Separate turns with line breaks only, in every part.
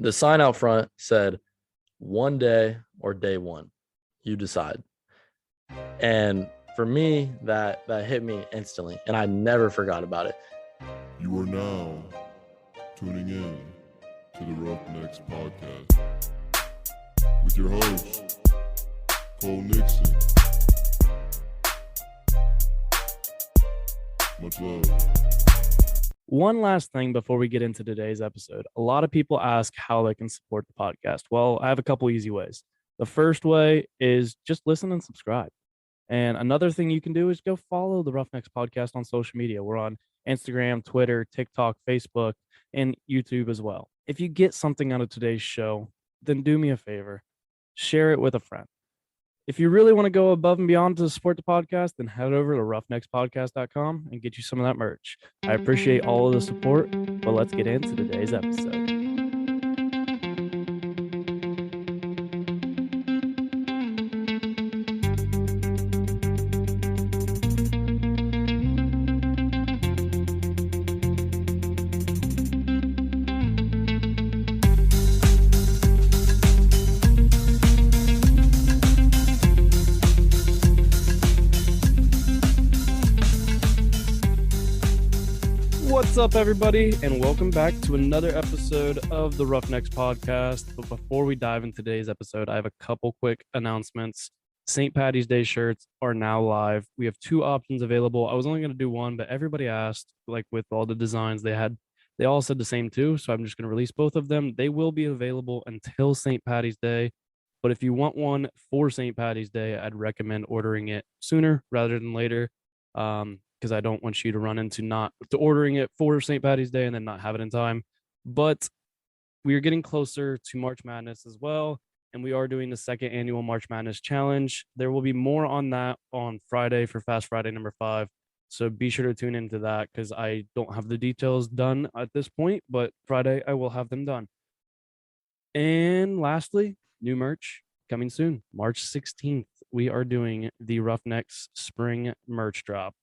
The sign out front said, "One day or day one, you decide." And for me, that hit me instantly, and I never forgot about it.
You are now tuning in to the Roughnecks podcast with your host, Cole Nixon. Much love.
One last thing before we get into today's episode. A lot of people ask how they can support the podcast. Well, I have a couple easy ways. The first way is just listen and subscribe. And another thing you can do is go follow the Roughnecks podcast on social media. We're on Instagram, Twitter, TikTok, Facebook, and YouTube as well. If you get something out of today's show, then do me a favor, share it with a friend. If you really want to go above and beyond to support the podcast, then head over to roughneckspodcast.com and get you some of that merch. I appreciate all of the support, but let's get into today's episode. What's up, everybody, and welcome back to another episode of the Roughnecks podcast. But before we dive into today's episode, I have a couple quick announcements. St. Patty's Day shirts are now live. We have two options available. I was only going to do one, but everybody asked, like with all the designs they all said the same too. So I'm just going to release both of them. They will be available until St. Patty's Day. But if you want one for St. Patty's Day, I'd recommend ordering it sooner rather than later. Because I don't want you to run into not to ordering it for St. Patty's Day and then not have it in time. But we are getting closer to March Madness as well, and we are doing the second annual March Madness Challenge. There will be more on that on Friday for Fast Friday number 5. So be sure to tune into that because I don't have the details done at this point, but Friday I will have them done. And lastly, new merch coming soon, March 16th. We are doing the Roughnecks Spring merch drop.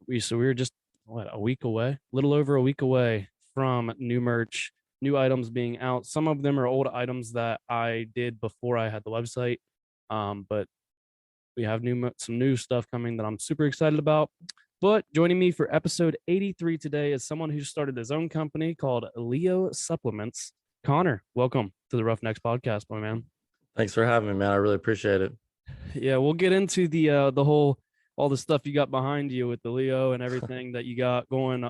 We're just a week away, a little over a week away from new merch, new items being out. Some of them are old items that I did before I had the website, but we have some new stuff coming that I'm super excited about. But joining me for episode 83 today is someone who started his own company called Leo Supplements. Connor, welcome to the Roughnecks podcast, my man.
Thanks for having me, man. I really appreciate it.
Yeah, we'll get into the whole all the stuff you got behind you with the Leo and everything that you got going.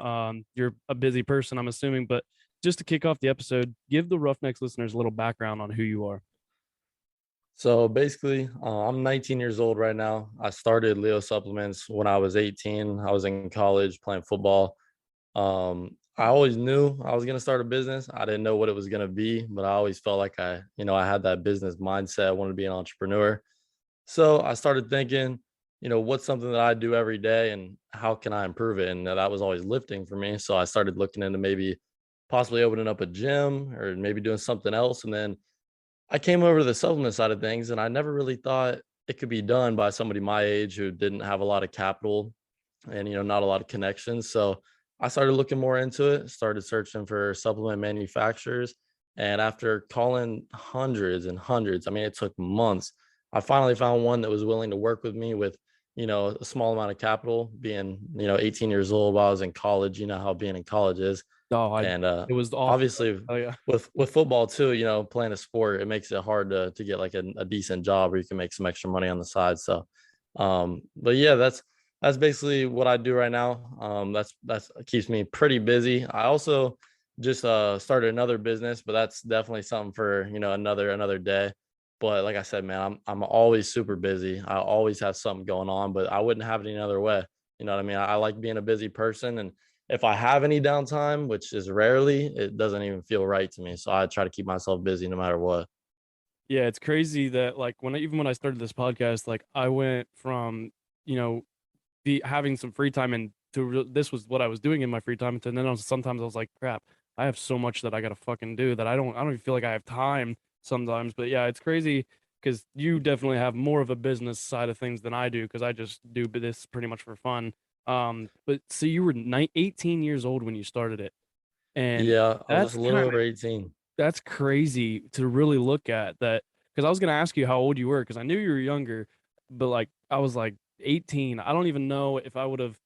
You're a busy person, I'm assuming, but just to kick off the episode, give the Roughnecks listeners a little background on who you are.
So basically, I'm 19 years old right now. I started Leo Supplements when I was 18. I was in college playing football. I always knew I was going to start a business. I didn't know what it was going to be, but I always felt like I had that business mindset. I wanted to be an entrepreneur. So I started thinking, what's something that I do every day and how can I improve it? And that was always lifting for me. So I started looking into maybe possibly opening up a gym or maybe doing something else. And then I came over to the supplement side of things, and I never really thought it could be done by somebody my age who didn't have a lot of capital and, not a lot of connections. So I started looking more into it, started searching for supplement manufacturers. And after calling hundreds and hundreds, it took months. I finally found one that was willing to work with me with, a small amount of capital, being, 18 years old while I was in college. You know how being in college is.
It was awful.
Obviously with football too, playing a sport, it makes it hard to get like a decent job where you can make some extra money on the side. So, but yeah, that's basically what I do right now. That's keeps me pretty busy. I also just started another business, but that's definitely something for, another day. But like I said, man, I'm always super busy. I always have something going on, but I wouldn't have it any other way. You know what I mean? I like being a busy person, and if I have any downtime, which is rarely, it doesn't even feel right to me. So I try to keep myself busy no matter what.
Yeah, it's crazy that like even when I started this podcast, like I went from, having some free time and this was what I was doing in my free time. And then sometimes I was like, crap, I have so much that I got to fucking do that I don't even feel like I have time sometimes. But yeah, it's crazy because you definitely have more of a business side of things than I do because I just do this pretty much for fun. But so you were 18 years old when you started it, and
Yeah, I was
that's
just a little
kind
over
of
18.
that's crazy to really look at that. Because I was gonna ask you how old you were, because I knew you were younger, but like I was like 18. I don't even know if I would have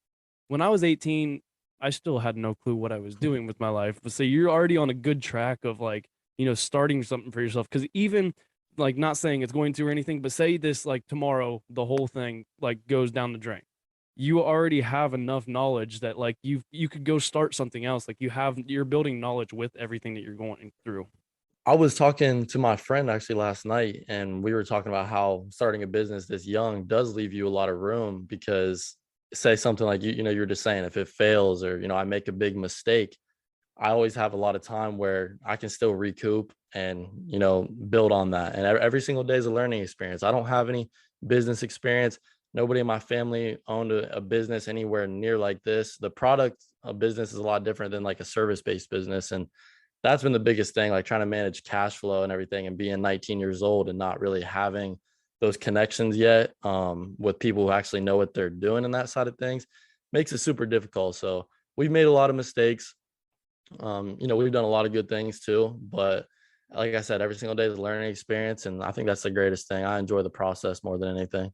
when I was 18, I still had no clue what I was doing with my life. But so you're already on a good track of like, starting something for yourself. Because even like not saying it's going to or anything, but say this like tomorrow, the whole thing like goes down the drain. You already have enough knowledge that like you could go start something else. Like you're building knowledge with everything that you're going through.
I was talking to my friend actually last night, and we were talking about how starting a business this young does leave you a lot of room because say something like you're just saying if it fails or I make a big mistake, I always have a lot of time where I can still recoup and build on that. And every single day is a learning experience. I don't have any business experience. Nobody in my family owned a business anywhere near like this. The product of business is a lot different than like a service-based business, and that's been the biggest thing, like trying to manage cash flow and everything and being 19 years old and not really having those connections yet with people who actually know what they're doing in that side of things makes it super difficult. So we've made a lot of mistakes. We've done a lot of good things too, but like I said, every single day is a learning experience. And I think that's the greatest thing. I enjoy the process more than anything.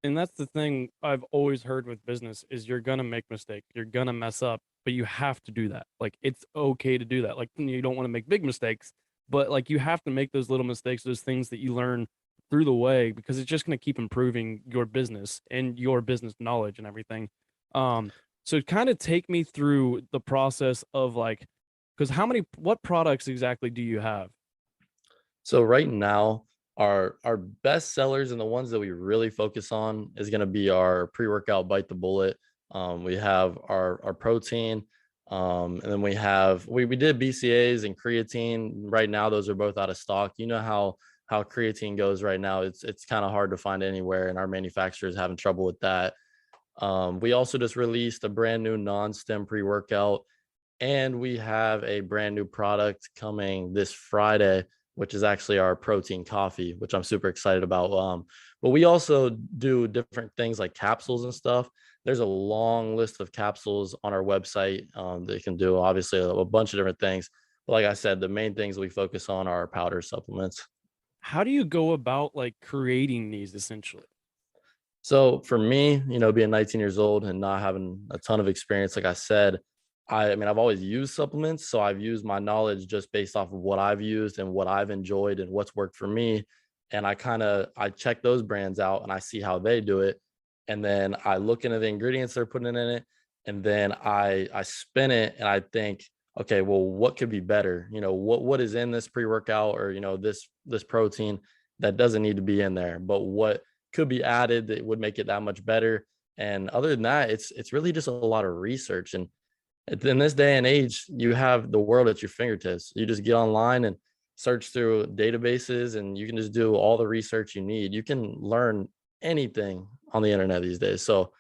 And that's the thing I've always heard with business is you're gonna make mistakes, you're gonna mess up, but you have to do that. Like it's okay to do that. Like you don't want to make big mistakes, but like you have to make those little mistakes, those things that you learn through the way, because it's just gonna keep improving your business and your business knowledge and everything. So kind of take me through the process of like, because what products exactly do you have?
So right now, our best sellers and the ones that we really focus on is going to be our pre-workout Bite the Bullet. We have our protein, and then we did BCAs and creatine. Right now, those are both out of stock. You know how creatine goes right now. It's kind of hard to find anywhere, and our manufacturers having trouble with that. We also just released a brand new non-stem pre-workout, and we have a brand new product coming this Friday, which is actually our protein coffee, which I'm super excited about. But we also do different things like capsules and stuff. There's a long list of capsules on our website that you can do, obviously, a bunch of different things. But like I said, the main things we focus on are powder supplements.
How do you go about like creating these essentially?
So for me, being 19 years old and not having a ton of experience, like I said, I mean, I've always used supplements. So I've used my knowledge just based off of what I've used and what I've enjoyed and what's worked for me. And I check those brands out and I see how they do it. And then I look into the ingredients they're putting in it. And then I spin it and I think, okay, well, what could be better? What is in this pre-workout or this protein that doesn't need to be in there, but what could be added that would make it that much better. And other than that, it's really just a lot of research. And in this day and age, you have the world at your fingertips. You just get online and search through databases, and you can just do all the research you need. You can learn anything on the internet these days. So,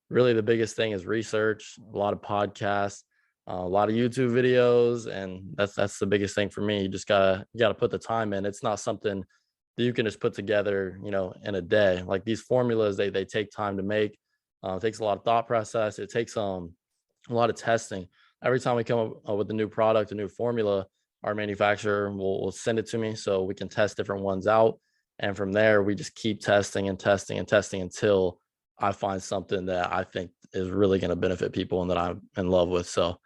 really, the biggest thing is research. A lot of podcasts, a lot of YouTube videos, and that's the biggest thing for me. You gotta put the time in. It's not something that you can just put together, in a day. Like these formulas, they take time to make. It takes a lot of thought process. It takes a lot of testing. Every time we come up with a new product, a new formula, our manufacturer will send it to me so we can test different ones out. And from there, we just keep testing and testing and testing until I find something that I think is really going to benefit people and that I'm in love with. So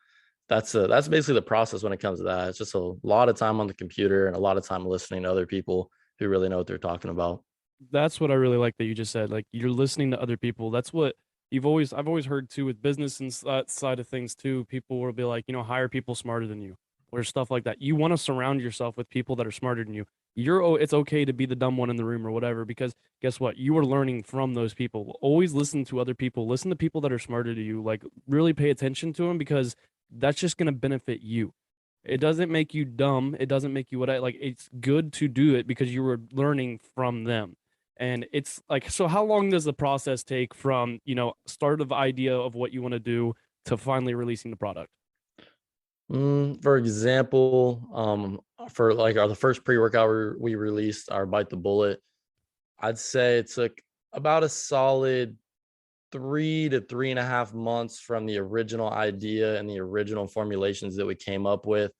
that's basically the process when it comes to that. It's just a lot of time on the computer and a lot of time listening to other people who really know what they're talking about.
That's what I really like that you just said. Like you're listening to other people. That's what I've always heard too with business and that side of things too. People will be like, hire people smarter than you or stuff like that. You want to surround yourself with people that are smarter than you. It's okay to be the dumb one in the room or whatever, because guess what? You are learning from those people. Always listen to other people. Listen to people that are smarter to you. Like really pay attention to them, because that's just going to benefit you. It doesn't make you dumb. It doesn't make you like it's good to do it because you were learning from them. And it's like, so how long does the process take from, start of idea of what you want to do to finally releasing the product?
For example, for like the first pre-workout we released, our Bite the Bullet, I'd say it took about a solid 3 to 3.5 months from the original idea and the original formulations that we came up with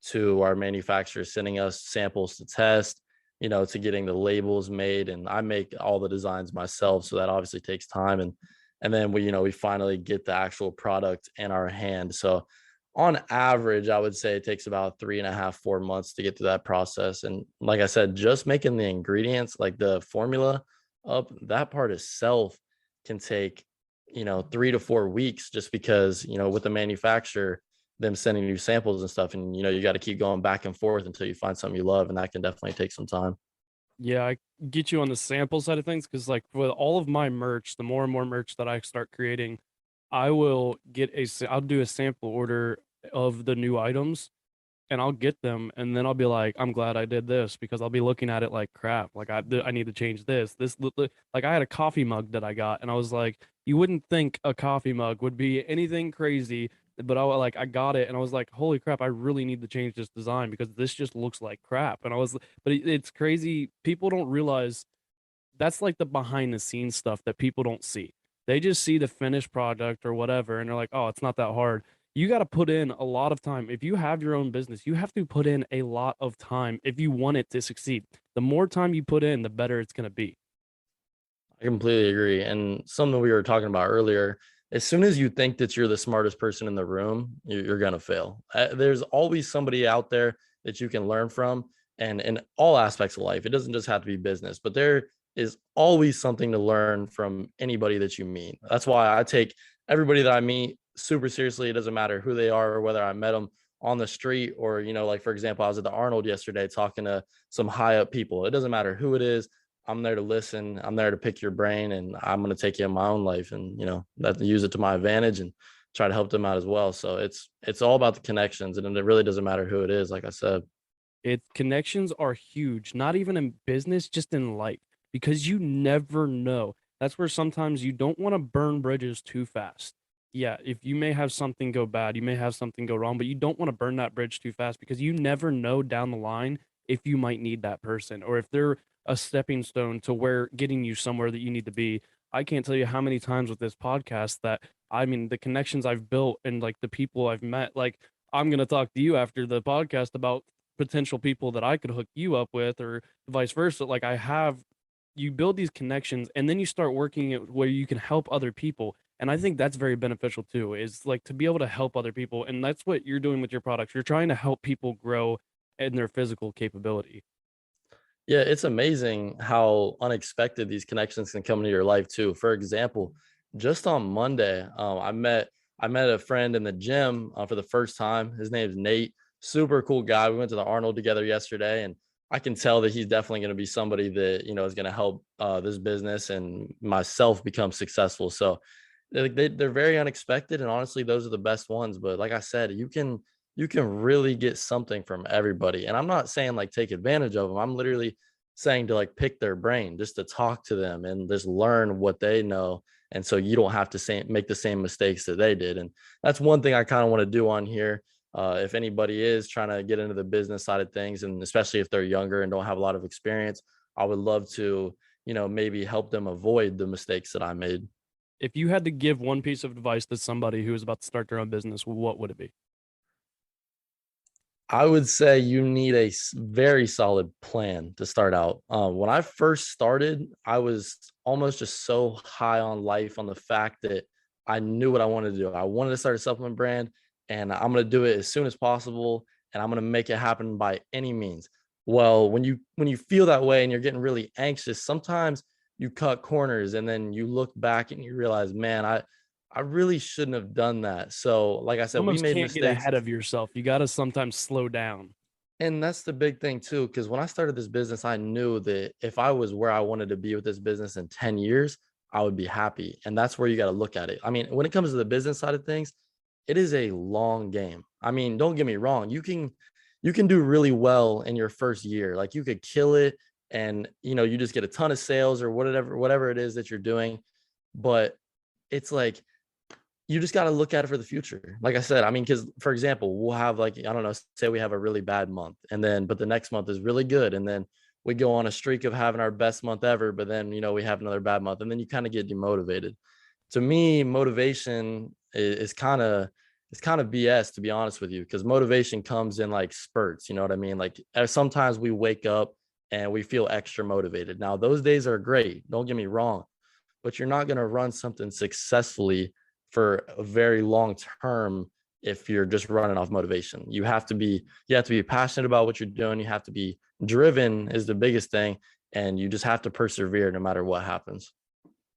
to our manufacturers sending us samples to test, to getting the labels made. And I make all the designs myself. So that obviously takes time. And then we finally get the actual product in our hand. So on average, I would say it takes about 3.5, 4 months to get through that process. And like I said, just making the ingredients, like the formula up, that part itself can take, 3 to 4 weeks, just because, with the manufacturer, them sending you samples and stuff. And, you got to keep going back and forth until you find something you love. And that can definitely take some time.
Yeah, I get you on the sample side of things because, like, with all of my merch, the more and more merch that I start creating, I will I'll do a sample order of the new items and I'll get them, and then I'll be like, I'm glad I did this because I'll be looking at it like crap. Like I need to change this. Like I had a coffee mug that I got, and I was like, you wouldn't think a coffee mug would be anything crazy, but I got it, and I was like, holy crap, I really need to change this design because this just looks like crap. And it's crazy. People don't realize that's like the behind the scenes stuff that people don't see. They just see the finished product or whatever, and they're like, oh, it's not that hard. You got to put in a lot of time. If you have your own business, you have to put in a lot of time if you want it to succeed. The more time you put in, the better it's going to be.
I completely agree. And something we were talking about earlier, as soon as you think that you're the smartest person in the room, you're going to fail. There's always somebody out there that you can learn from. And in all aspects of life, it doesn't just have to be business, but there is always something to learn from anybody that you meet. That's why I take everybody that I meet super seriously. It doesn't matter who they are or whether I met them on the street or, like, for example, I was at the Arnold yesterday talking to some high up people. It doesn't matter who it is. I'm there to listen. I'm there to pick your brain, and I'm going to take you in my own life and, that use it to my advantage and try to help them out as well. So it's all about the connections, and it really doesn't matter who it is. Like I said,
Connections are huge, not even in business, just in life, because you never know. That's where sometimes you don't want to burn bridges too fast. Yeah, if you may have something go bad, you may have something go wrong, but you don't want to burn that bridge too fast because you never know down the line if you might need that person or if they're a stepping stone to where getting you somewhere that you need to be. I can't tell you how many times with this podcast that I mean the connections I've built and like the people I've met, like I'm gonna talk to you after the podcast about potential people that I could hook you up with or vice versa. Like you build these connections and then you start working it where you can help other people. And I think that's very beneficial too, is like to be able to help other people. And that's what you're doing with your products. You're trying to help people grow in their physical capability.
yeah, it's amazing how unexpected these connections can come into your life too. For example, just on Monday, I met a friend in the gym for the first time. His name is Nate. Super cool guy. We went to the Arnold together yesterday, and I can tell that he's definitely going to be somebody that is going to help this business and myself become successful. So they're very unexpected, and honestly, those are the best ones. But like I said, you can really get something from everybody. And I'm not saying like take advantage of them. I'm literally saying to like pick their brain, just to talk to them and just learn what they know. And so you don't have to make the same mistakes that they did. And that's one thing I kind of want to do on here. If anybody is trying to get into the business side of things, and especially if they're younger and don't have a lot of experience, I would love to, maybe help them avoid the mistakes that I made.
If you had to give one piece of advice to somebody who is about to start their own business, what would it be?
I would say you need a very solid plan to start out. When I first started, I was almost just so high on life, on the fact that I knew what I wanted to do. I wanted to start a supplement brand, and I'm going to do it as soon as possible, and I'm going to make it happen by any means. Well, when you feel that way and you're getting really anxious, sometimes you cut corners, and then you look back and you realize, man, I really shouldn't have done that. So, like I said, we
Almost
made
can't get
mistakes.
ahead of yourself. You got to sometimes slow down.
And that's the big thing too, because when I started this business, I knew that if I was where I wanted to be with this business in 10 years, I would be happy. And that's where you got to look at it. I mean, when it comes to the business side of things, it is a long game. I mean, don't get me wrong. You can do really well in your first year. Like you could kill it, and you just get a ton of sales or whatever it is that you're doing. But it's like you just got to look at it for the future. Like I said, I mean, because for example, we'll have, like, I don't know, say we have a really bad month, and then but the next month is really good, and then we go on a streak of having our best month ever, but then we have another bad month, and then you kind of get demotivated. To me, motivation is kind of it's kind of BS, to be honest with you, because motivation comes in like spurts. You know what I mean? Like sometimes we wake up and we feel extra motivated. Now, those days are great. Don't get me wrong, but you're not going to run something successfully for a very long term if you're just running off motivation. You have to be passionate about what you're doing. You have to be driven is the biggest thing, and you just have to persevere no matter what happens.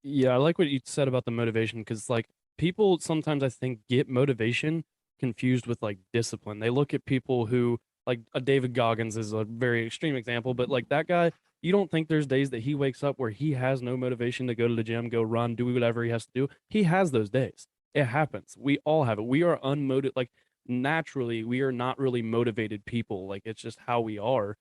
Yeah, I like what you said about the motivation because like people sometimes I think get motivation confused with like discipline. They look at people who like David Goggins is a very extreme example, but like that guy, you don't think there's days that he wakes up where he has no motivation to go to the gym, go run, do whatever he has to do. He has those days. It happens. We all have it. We are unmotivated. Like naturally, we are not really motivated people. Like it's just how we are.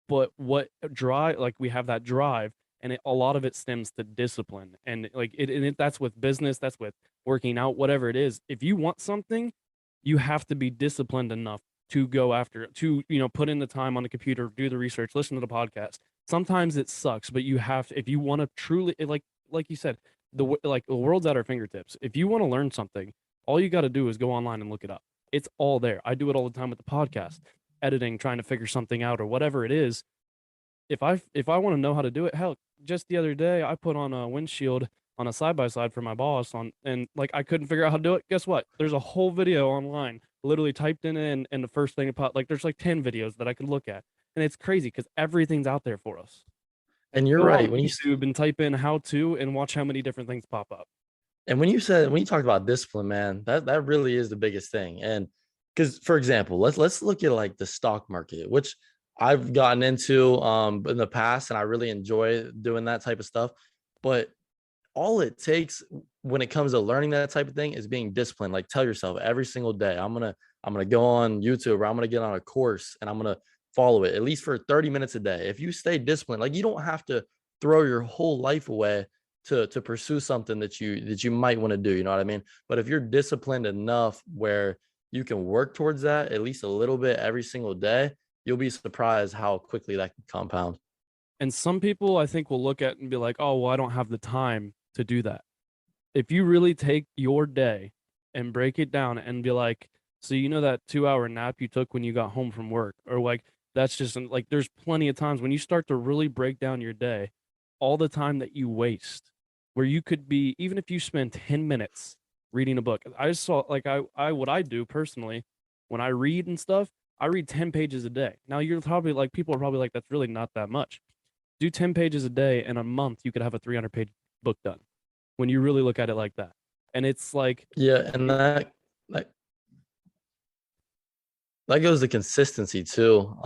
But what drive, like we have that drive, and a lot of it stems to discipline, and like that's with business, that's with working out, whatever it is. If you want something, you have to be disciplined enough to go after it, to put in the time on the computer, do the research, listen to the podcast. Sometimes it sucks, but you have to, if you want to truly like you said, like the world's at our fingertips. If you want to learn something, all you got to do is go online and look it up. It's all there. I do it all the time with the podcast, editing, trying to figure something out or whatever it is. If I want to know how to do it, hell, just the other day I put on a windshield on a side by side for my boss on, and like I couldn't figure out how to do it. Guess what? There's a whole video online. Literally typed in and the first thing it popped, like there's like 10 videos that I could look at. And it's crazy because everything's out there for us.
And you're
Go on
right.
YouTube and type in how to and watch how many different things pop up.
And when you talked about discipline, man, that really is the biggest thing. And because, for example, let's look at like the stock market, which I've gotten into in the past, and I really enjoy doing that type of stuff. But all it takes when it comes to learning that type of thing is being disciplined. Like tell yourself every single day, I'm gonna go on YouTube, or I'm gonna get on a course and I'm gonna follow it at least for 30 minutes a day. If you stay disciplined, like you don't have to throw your whole life away to pursue something that you might want to do. You know what I mean? But if you're disciplined enough where you can work towards that at least a little bit every single day, you'll be surprised how quickly that can compound.
And some people I think will look at and be like, oh, well, I don't have the time to do that. If you really take your day and break it down and be like, so that 2 hour nap you took when you got home from work, or like that's just like there's plenty of times when you start to really break down your day, all the time that you waste, where you could be, even if you spend 10 minutes reading a book. I saw like I what I do personally when I read and stuff, I read 10 pages a day. Now you're probably like, people are probably like, that's really not that much. Do 10 pages a day in a month, you could have a 300-page book done when you really look at it like that. And it's like,
Yeah, and that that goes to consistency too.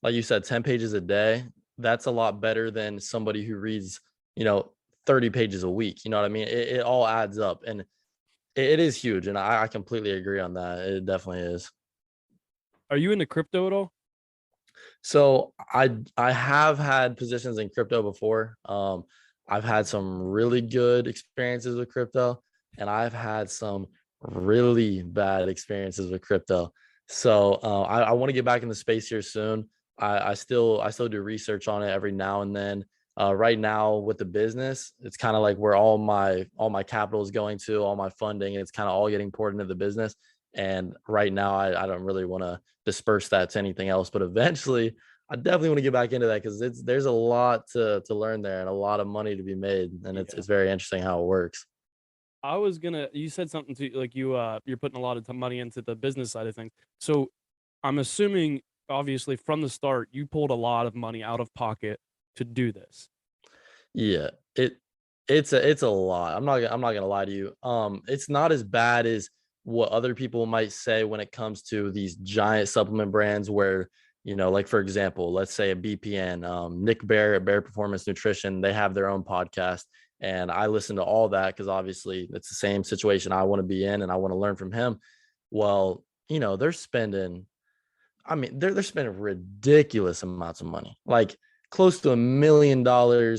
Like you said, 10 pages a day, that's a lot better than somebody who reads, you know, 30 pages a week. You know what I mean? It all adds up, and it is huge. And I completely agree on that. It definitely is.
are you into crypto at all?
So I have had positions in crypto before. I've had some really good experiences with crypto, and I've had some really bad experiences with crypto. So I want to get back in the space here soon. I still do research on it every now and then. Right now with the business, it's kind of like where all my capital is going to, all my funding, it's kind of all getting poured into the business. And right now, I don't really want to disperse that to anything else. But eventually, I definitely want to get back into that because there's a lot to learn there and a lot of money to be made, and
Yeah.
it's very interesting how it works.
You said something to like you're putting a lot of money into the business side of things. So I'm assuming obviously from the start you pulled a lot of money out of pocket to do this.
Yeah, it's a lot. I'm not gonna lie to you. It's not as bad as what other people might say when it comes to these giant supplement brands where, like for example, let's say a BPN, Nick Bear at Bear Performance Nutrition, they have their own podcast. And I listen to all that because obviously it's the same situation I want to be in and I want to learn from him. Well, they're spending, I mean, they're spending ridiculous amounts of money, like close to $1 million,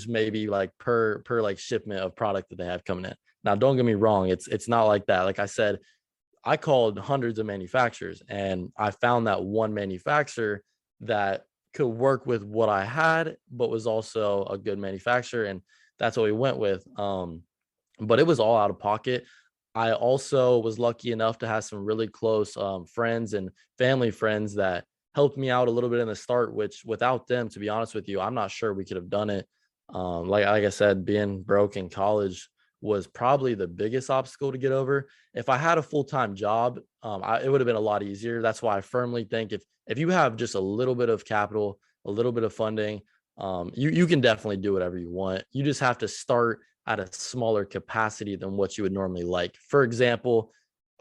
maybe like per like shipment of product that they have coming in. Now, don't get me wrong, it's not like that. Like I said, I called hundreds of manufacturers and I found that one manufacturer that could work with what I had, but was also a good manufacturer. And that's what we went with. But it was all out of pocket. I also was lucky enough to have some really close friends and family friends that helped me out a little bit in the start, which without them, to be honest with you, I'm not sure we could have done it. Like I said, being broke in college was probably the biggest obstacle to get over. If I had a full-time job, it would have been a lot easier. That's why I firmly think if you have just a little bit of capital, a little bit of funding, you can definitely do whatever you want. You just have to start at a smaller capacity than what you would normally like. For example,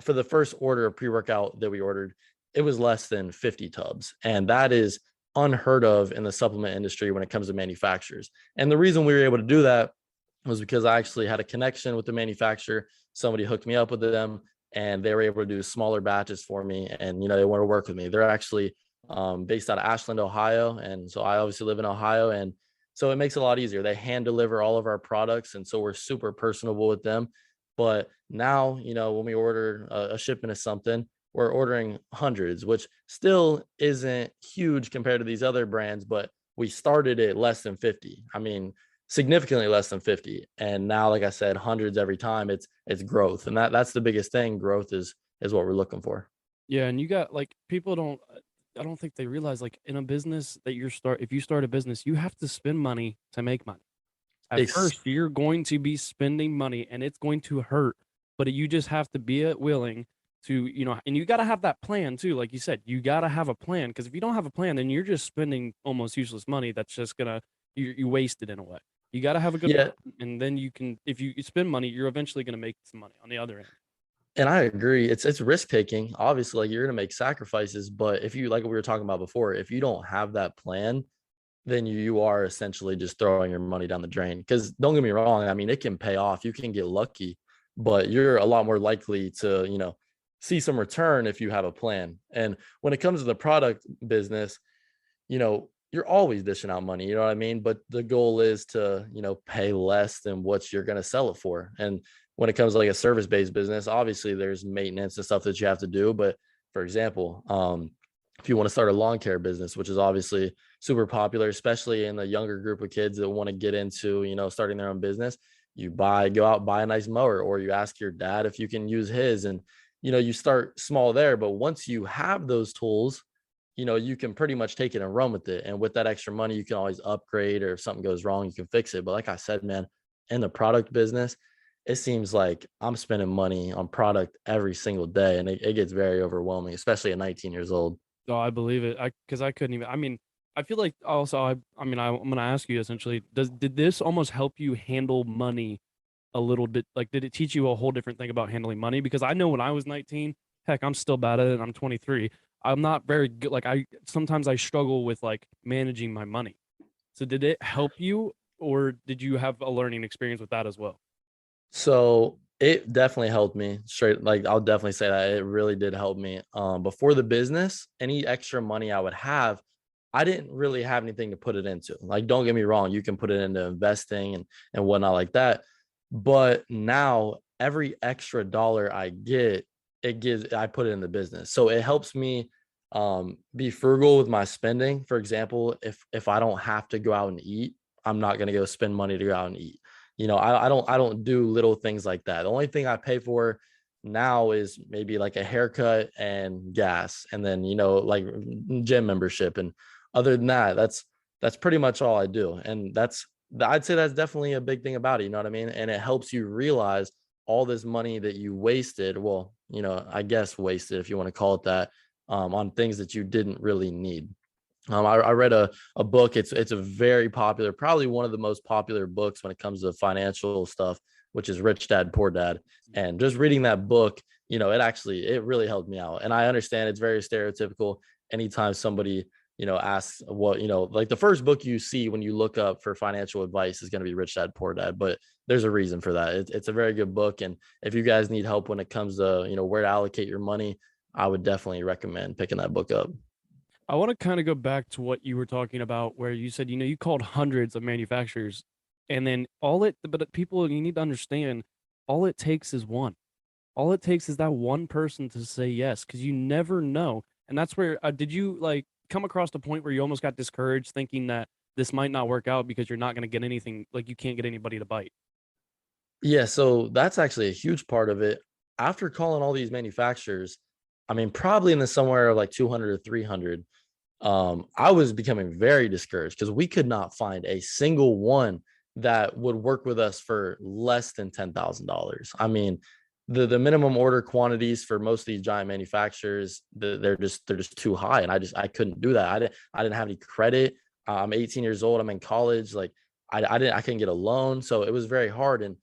for the first order of pre-workout that we ordered, it was less than 50 tubs. And that is unheard of in the supplement industry when it comes to manufacturers. And the reason we were able to do that was because I actually had a connection with the manufacturer. Somebody hooked me up with them and they were able to do smaller batches for me. And, they want to work with me. They're actually based out of Ashland, Ohio. And so I obviously live in Ohio. And so it makes it a lot easier. They hand deliver all of our products. And so we're super personable with them. But now, when we order a shipment of something, we're ordering hundreds, which still isn't huge compared to these other brands, but we started at less than 50. I mean, significantly less than 50. And now, like I said, hundreds every time. It's growth. And that's the biggest thing. Growth is what we're looking for.
Yeah, and you got like people don't I don't think they realize like in a business that if you start a business, you have to spend money to make money. At
Ex-
first, you're going to be spending money and it's going to hurt, but you just have to be willing to, and you got to have that plan too. Like you said, you got to have a plan because if you don't have a plan, then you're just spending almost useless money. That's just you waste it in a way. You got to have a good
yeah.
plan, and then if you spend money, you're eventually going to make some money on the other end.
And I agree. It's risk taking. Obviously, like you're gonna make sacrifices, but if you like what we were talking about before, if you don't have that plan, then you are essentially just throwing your money down the drain. Because don't get me wrong, I mean it can pay off. You can get lucky, but you're a lot more likely to see some return if you have a plan. And when it comes to the product business, you're always dishing out money. You know what I mean? But the goal is to pay less than what you're gonna sell it for. And when it comes to like a service-based business, obviously there's maintenance and stuff that you have to do. But for example, if you want to start a lawn care business, which is obviously super popular, especially in the younger group of kids that want to get into, starting their own business, go out, buy a nice mower, or you ask your dad if you can use his. And, you start small there. But once you have those tools, you can pretty much take it and run with it. And with that extra money, you can always upgrade, or if something goes wrong, you can fix it. But like I said, man, in the product business, it seems like I'm spending money on product every single day, and it gets very overwhelming, especially at 19 years old.
Oh, I believe it. Because I couldn't even. I mean, I feel like also. I'm gonna ask you essentially. Did this almost help you handle money a little bit? Like, did it teach you a whole different thing about handling money? Because I know when I was 19, heck, I'm still bad at it. I'm 23. I'm not very good. Like, sometimes I struggle with like managing my money. So did it help you, or did you have a learning experience with that as well?
So it definitely helped me straight. Like I'll definitely say that it really did help me. Before the business, any extra money I would have, I didn't really have anything to put it into. Like, don't get me wrong, you can put it into investing and whatnot like that. But now every extra dollar I get, I put it in the business. So it helps me be frugal with my spending. For example, if I don't have to go out and eat, I'm not gonna go spend money to go out and eat. I don't do little things like that. The only thing I pay for now is maybe like a haircut and gas, and then like gym membership. And other than that, that's pretty much all I do. And I'd say that's definitely a big thing about it. You know what I mean? And it helps you realize all this money that you wasted. Well, I guess wasted, if you want to call it that, on things that you didn't really need. I read a book. It's a very popular, probably one of the most popular books when it comes to financial stuff, which is Rich Dad Poor Dad. And just reading that book, it really helped me out. And I understand it's very stereotypical. Anytime somebody asks what like the first book you see when you look up for financial advice is going to be Rich Dad Poor Dad. But there's a reason for that. It's a very good book. And if you guys need help when it comes to where to allocate your money, I would definitely recommend picking that book up.
I want to kind of go back to what you were talking about, where you said, you called hundreds of manufacturers, and then but people, you need to understand, all it takes is one. All it takes is that one person to say yes, because you never know. And that's where, did you like come across the point where you almost got discouraged thinking that this might not work out because you're not going to get anything, like you can't get anybody to bite?
Yeah, so that's actually a huge part of it. after calling all these manufacturers, I mean, probably in the somewhere of like 200 or 300, I was becoming very discouraged because we could not find a single one that would work with us for less than $10,000. I mean, the minimum order quantities for most of these giant manufacturers, they're just too high, and I couldn't do that. I didn't have any credit. I'm 18 years old. I'm in college. Like I couldn't get a loan, so it was very hard. And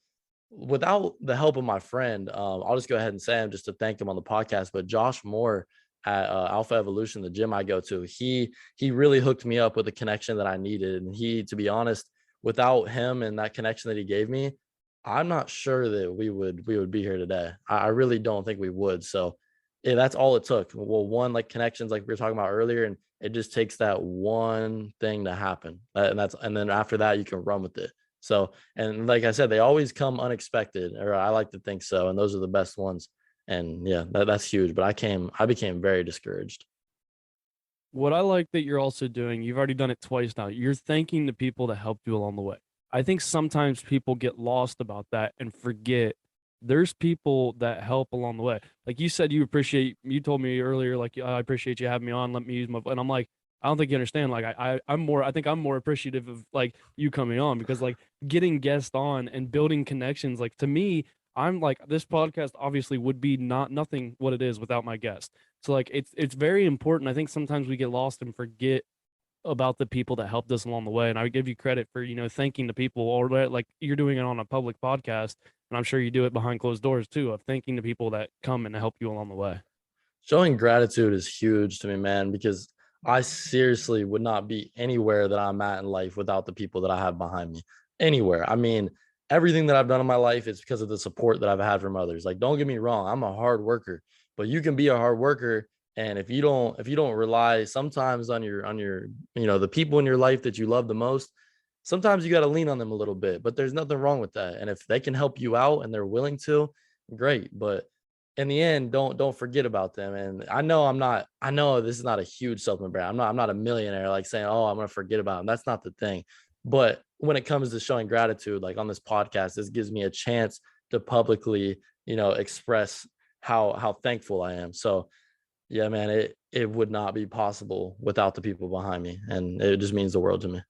without the help of my friend, I'll just go ahead and say him just to thank him on the podcast. But Josh Moore at Alpha Evolution, the gym I go to, he really hooked me up with the connection that I needed. And to be honest, without him and that connection that he gave me, I'm not sure that we would be here today. I really don't think we would. So yeah, that's all it took. Well, one, like connections, like we were talking about earlier, and it just takes that one thing to happen, and then after that you can run with it. So, and like I said, they always come unexpected, or I like to think so, and those are the best ones. And yeah, that's huge. But I became very discouraged.
What I like that you're also doing, you've already done it twice now. You're thanking the people that helped you along the way. I think sometimes people get lost about that and forget there's people that help along the way. Like you said, you told me earlier, like, I appreciate you having me on. Let me use and I'm like, I don't think you understand. Like, I think I'm more appreciative of like you coming on because like getting guests on and building connections, like to me, I'm like, this podcast obviously would be nothing what it is without my guest. So like it's very important. I think sometimes we get lost and forget about the people that helped us along the way. And I would give you credit for, thanking the people, or like you're doing it on a public podcast. And I'm sure you do it behind closed doors too, of thanking the people that come and help you along the way.
Showing gratitude is huge to me, man, because I seriously would not be anywhere that I'm at in life without the people that I have behind me. Anywhere. I mean, everything that I've done in my life is because of the support that I've had from others. Like, don't get me wrong, I'm a hard worker, but you can be a hard worker. And if you don't rely sometimes on your the people in your life that you love the most, sometimes you got to lean on them a little bit. But there's nothing wrong with that. And if they can help you out and they're willing to, great. But in the end, don't forget about them. And I know this is not a huge supplement brand. I'm not a millionaire like saying, oh, I'm gonna forget about them. That's not the thing. But when it comes to showing gratitude, like on this podcast, this gives me a chance to publicly, express how thankful I am. So yeah, man, it would not be possible without the people behind me. And it just means the world to me.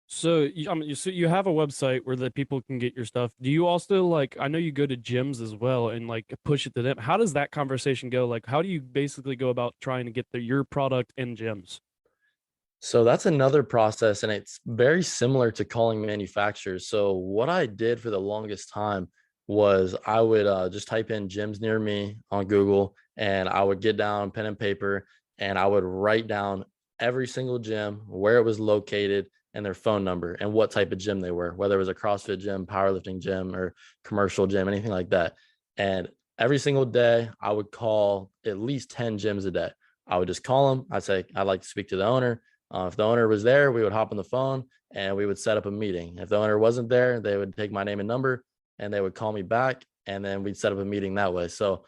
So you have a website where the people can get your stuff. Do you also like? I know you go to gyms as well and like push it to them. How does that conversation go? Like, how do you basically go about trying to get your product in gyms?
So that's another process, and it's very similar to calling manufacturers. So what I did for the longest time was I would just type in gyms near me on Google, and I would get down pen and paper, and I would write down every single gym, where it was located, and their phone number, and what type of gym they were, whether it was a CrossFit gym, powerlifting gym, or commercial gym, anything like that. And every single day, I would call at least 10 gyms a day. I would just call them. I'd say, I'd like to speak to the owner. If the owner was there, we would hop on the phone and we would set up a meeting. If the owner wasn't there, they would take my name and number and they would call me back, and then we'd set up a meeting that way. So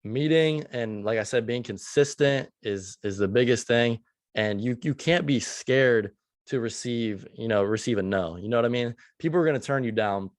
meeting, and like I said, being consistent is the biggest thing. And you can't be scared to receive a no. You know what I mean? People are going to turn you down.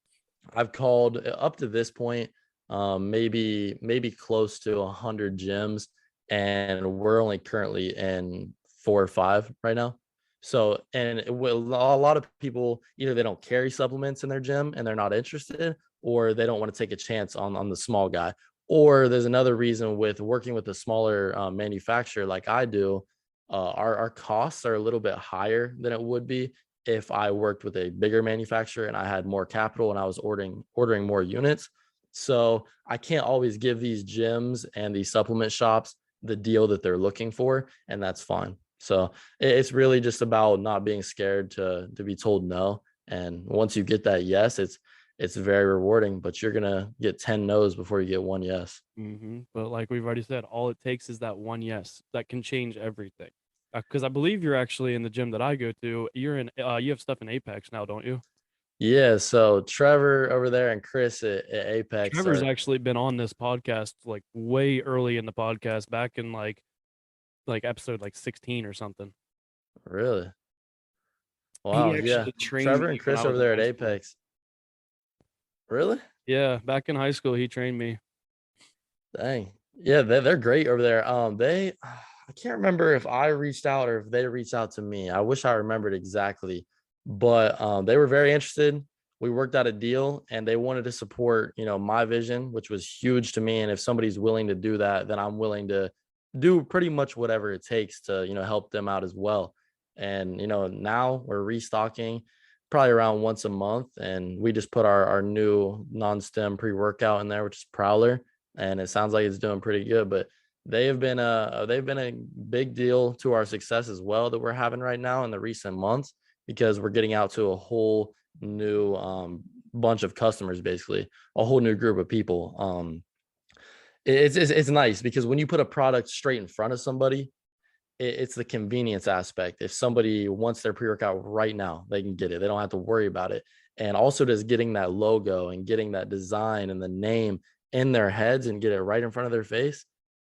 I've called up to this point, maybe close to 100 gyms, and we're only currently in 4 or 5 right now. So, and a lot of people, either they don't carry supplements in their gym and they're not interested, or they don't want to take a chance on the small guy. Or there's another reason with working with a smaller manufacturer like I do, our costs are a little bit higher than it would be if I worked with a bigger manufacturer and I had more capital and I was ordering more units. So I can't always give these gyms and these supplement shops the deal that they're looking for, and that's fine. So it's really just about not being scared to be told no. And once you get that yes, it's very rewarding, but you're gonna get 10 no's before you get one yes.
But like we've already said, all it takes is that one yes that can change everything. Because I believe you're actually in the gym that I go to. You have stuff in Apex now, don't you?
Yeah. So Trevor over there and Chris at Apex
Trevor's
are
actually been on this podcast like way early in the podcast, back in like episode like 16 or something.
really
He
wow. Yeah.
actually trained
Trevor
me
and
when I
Chris
was
over
in
there at
high school.
Apex. Really?
Yeah, back in high school, he trained me.
Dang. Yeah, they're great over there. I can't remember if I reached out or if they reached out to me. I wish I remembered exactly, but they were very interested. We worked out a deal and they wanted to support, my vision, which was huge to me. And if somebody's willing to do that, then I'm willing to do pretty much whatever it takes to, help them out as well. And, now we're restocking probably around once a month. And we just put our new non-stem pre-workout in there, which is Prowler, and it sounds like it's doing pretty good. But they've been a big deal to our success as well that we're having right now in the recent months, because we're getting out to a whole new bunch of customers, basically a whole new group of people. It's nice because when you put a product straight in front of somebody, it's the convenience aspect. If somebody wants their pre-workout right now, they can get it. They don't have to worry about it. And also just getting that logo and getting that design and the name in their heads and get it right in front of their face,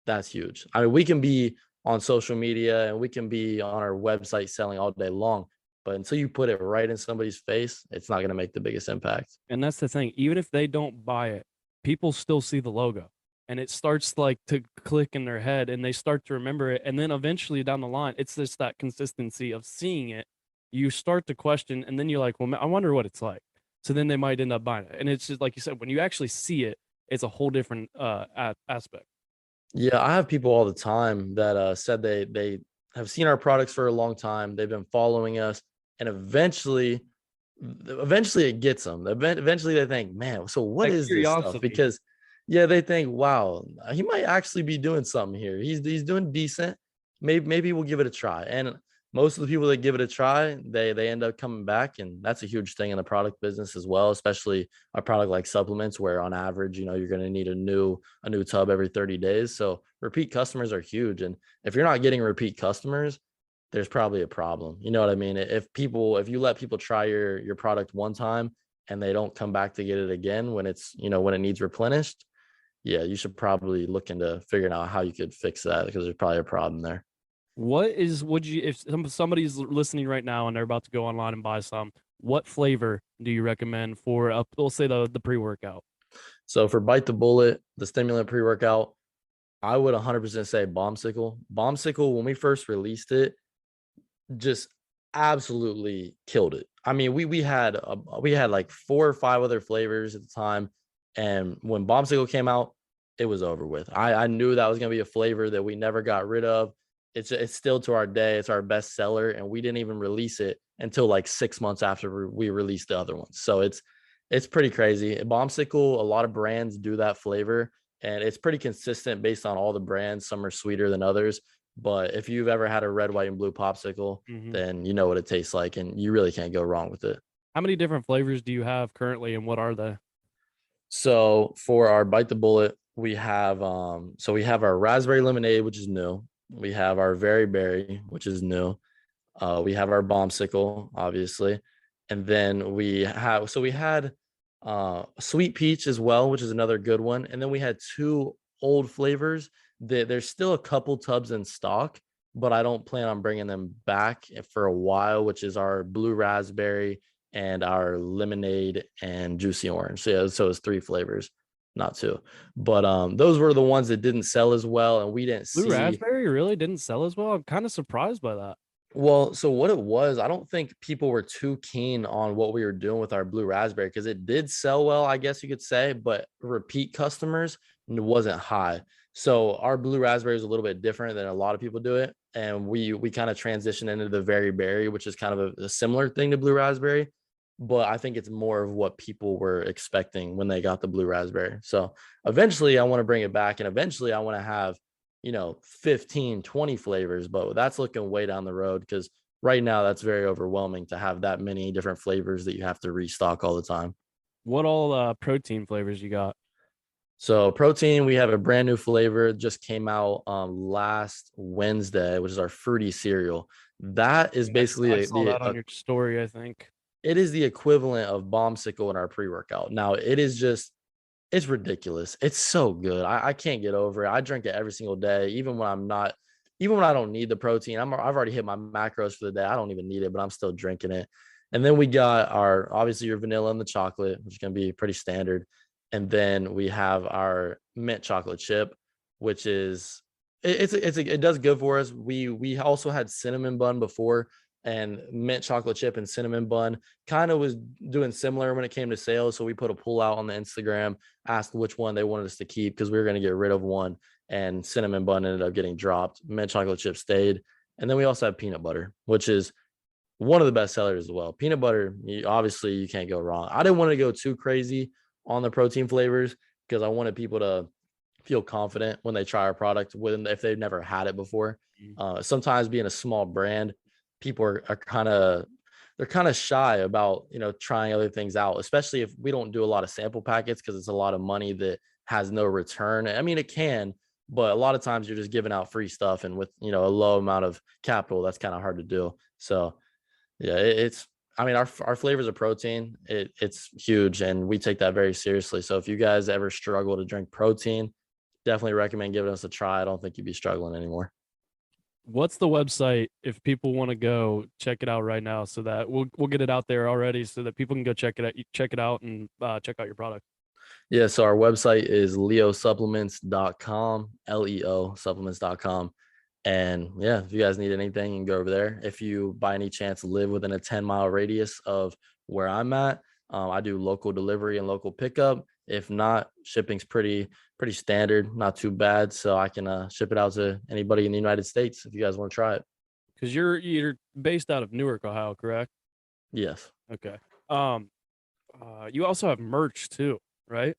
that's huge. I mean, we can be on social media and we can be on our website selling all day long, but until you put it right in somebody's face, it's not going to make the biggest impact.
And that's the thing. Even if they don't buy it, people still see the logo and it starts like to click in their head and they start to remember it. And then eventually down the line, it's just that consistency of seeing it. You start to question and then you're like, well, I wonder what it's like. So then they might end up buying it. And it's just like you said, when you actually see it, it's a whole different aspect.
Yeah, I have people all the time that said they have seen our products for a long time. They've been following us, and eventually it gets them. Eventually they think, man, so what
That
is this stuff?
curiosity.
Because yeah, they think, wow, he might actually be doing something here. He's doing decent. Maybe we'll give it a try. And most of the people that give it a try, they end up coming back, and that's a huge thing in the product business as well, especially a product like supplements, where on average, you're going to need a new tub every 30 days. So repeat customers are huge, and if you're not getting repeat customers, there's probably a problem. You know what I mean? If you let people try your product one time and they don't come back to get it again when when it needs replenished, yeah, you should probably look into figuring out how you could fix that, because there's probably a problem there.
Would you, if somebody's listening right now and they're about to go online and buy some, what flavor do you recommend for, we'll say the pre-workout?
So for Bite the Bullet, the stimulant pre-workout, I would 100% say Bombsicle. Bombsicle, when we first released it, just absolutely killed it. I mean, we had like 4 or 5 other flavors at the time, and when Bombsicle came out, it was over with. I knew that was gonna be a flavor that we never got rid of. It's still to our day. It's our best seller, and we didn't even release it until like 6 months after we released the other ones. So it's pretty crazy. Bombsicle, a lot of brands do that flavor, and it's pretty consistent based on all the brands. Some are sweeter than others, but if you've ever had a red, white, and blue popsicle, then you know what it tastes like, and you really can't go wrong with it.
How many different flavors do you have currently, and what are they?
So for our Bite the Bullet, we have our raspberry lemonade, which is new. We have our very berry, which is new. We have our bombsicle, obviously, and then we had sweet peach as well, which is another good one. And then we had 2 old flavors. There's still a couple tubs in stock, but I don't plan on bringing them back for a while, which is our blue raspberry and our lemonade and juicy orange. So it's 3 flavors, not 2. But those were the ones that didn't sell as well, and we didn't
Blue
see.
raspberry really didn't sell as well. I'm kind of surprised by that.
Well, so what it was, I don't think people were too keen on what we were doing with our blue raspberry, because it did sell well, I guess you could say, but repeat customers wasn't high. So our blue raspberry is a little bit different than a lot of people do it, and we kind of transitioned into the very berry, which is kind of a similar thing to blue raspberry, but I think it's more of what people were expecting when they got the blue raspberry. So eventually I want to bring it back, and eventually I want to have 15, 20 flavors, but that's looking way down the road, because right now that's very overwhelming to have that many different flavors that you have to restock all the time.
What all protein flavors you got?
So protein, we have a brand new flavor, just came out last Wednesday, which is our fruity cereal. That is basically
I saw that on your story, I think.
it is the equivalent of Bombsicle in our pre-workout. Now it's ridiculous. It's so good. I can't get over it. I drink it every single day, even when I don't need the protein. I've already hit my macros for the day. I don't even need it, but I'm still drinking it. And then we got obviously your vanilla and the chocolate, which is going to be pretty standard. And then we have our mint chocolate chip, which is it does good for us. We also had cinnamon bun before, and mint chocolate chip and cinnamon bun kind of was doing similar when it came to sales. So we put a poll out on the Instagram, asked which one they wanted us to keep because we were going to get rid of one, and cinnamon bun ended up getting dropped. Mint chocolate chip stayed. And then we also have peanut butter, which is one of the best sellers as well. Peanut butter, obviously you can't go wrong. I didn't want to go too crazy on the protein flavors because I wanted people to feel confident when they try our product when if they've never had it before. Sometimes being a small brand, people are kind of they're kind of shy about trying other things out, especially if we don't do a lot of sample packets because it's a lot of money that has no return. I mean, it can, but a lot of times you're just giving out free stuff, and with a low amount of capital, that's kind of hard to do. So yeah, it's I mean, our flavors of protein, it's huge, and we take that very seriously. So if you guys ever struggle to drink protein, definitely recommend giving us a try. I don't think you'd be struggling anymore.
What's the website if people want to go check it out right now so that we'll get it out there already so that people can go check it out and check out your product?
Yeah, so our website is leosupplements.com, Leo supplements.com. And yeah, if you guys need anything, you can go over there. If you by any chance live within a 10-mile radius of where I'm at, I do local delivery and local pickup. If not, shipping's pretty standard, not too bad. So I can ship it out to anybody in the United States if you guys want to try it.
Because you're based out of Newark, Ohio, correct?
Yes.
Okay. You also have merch too, right?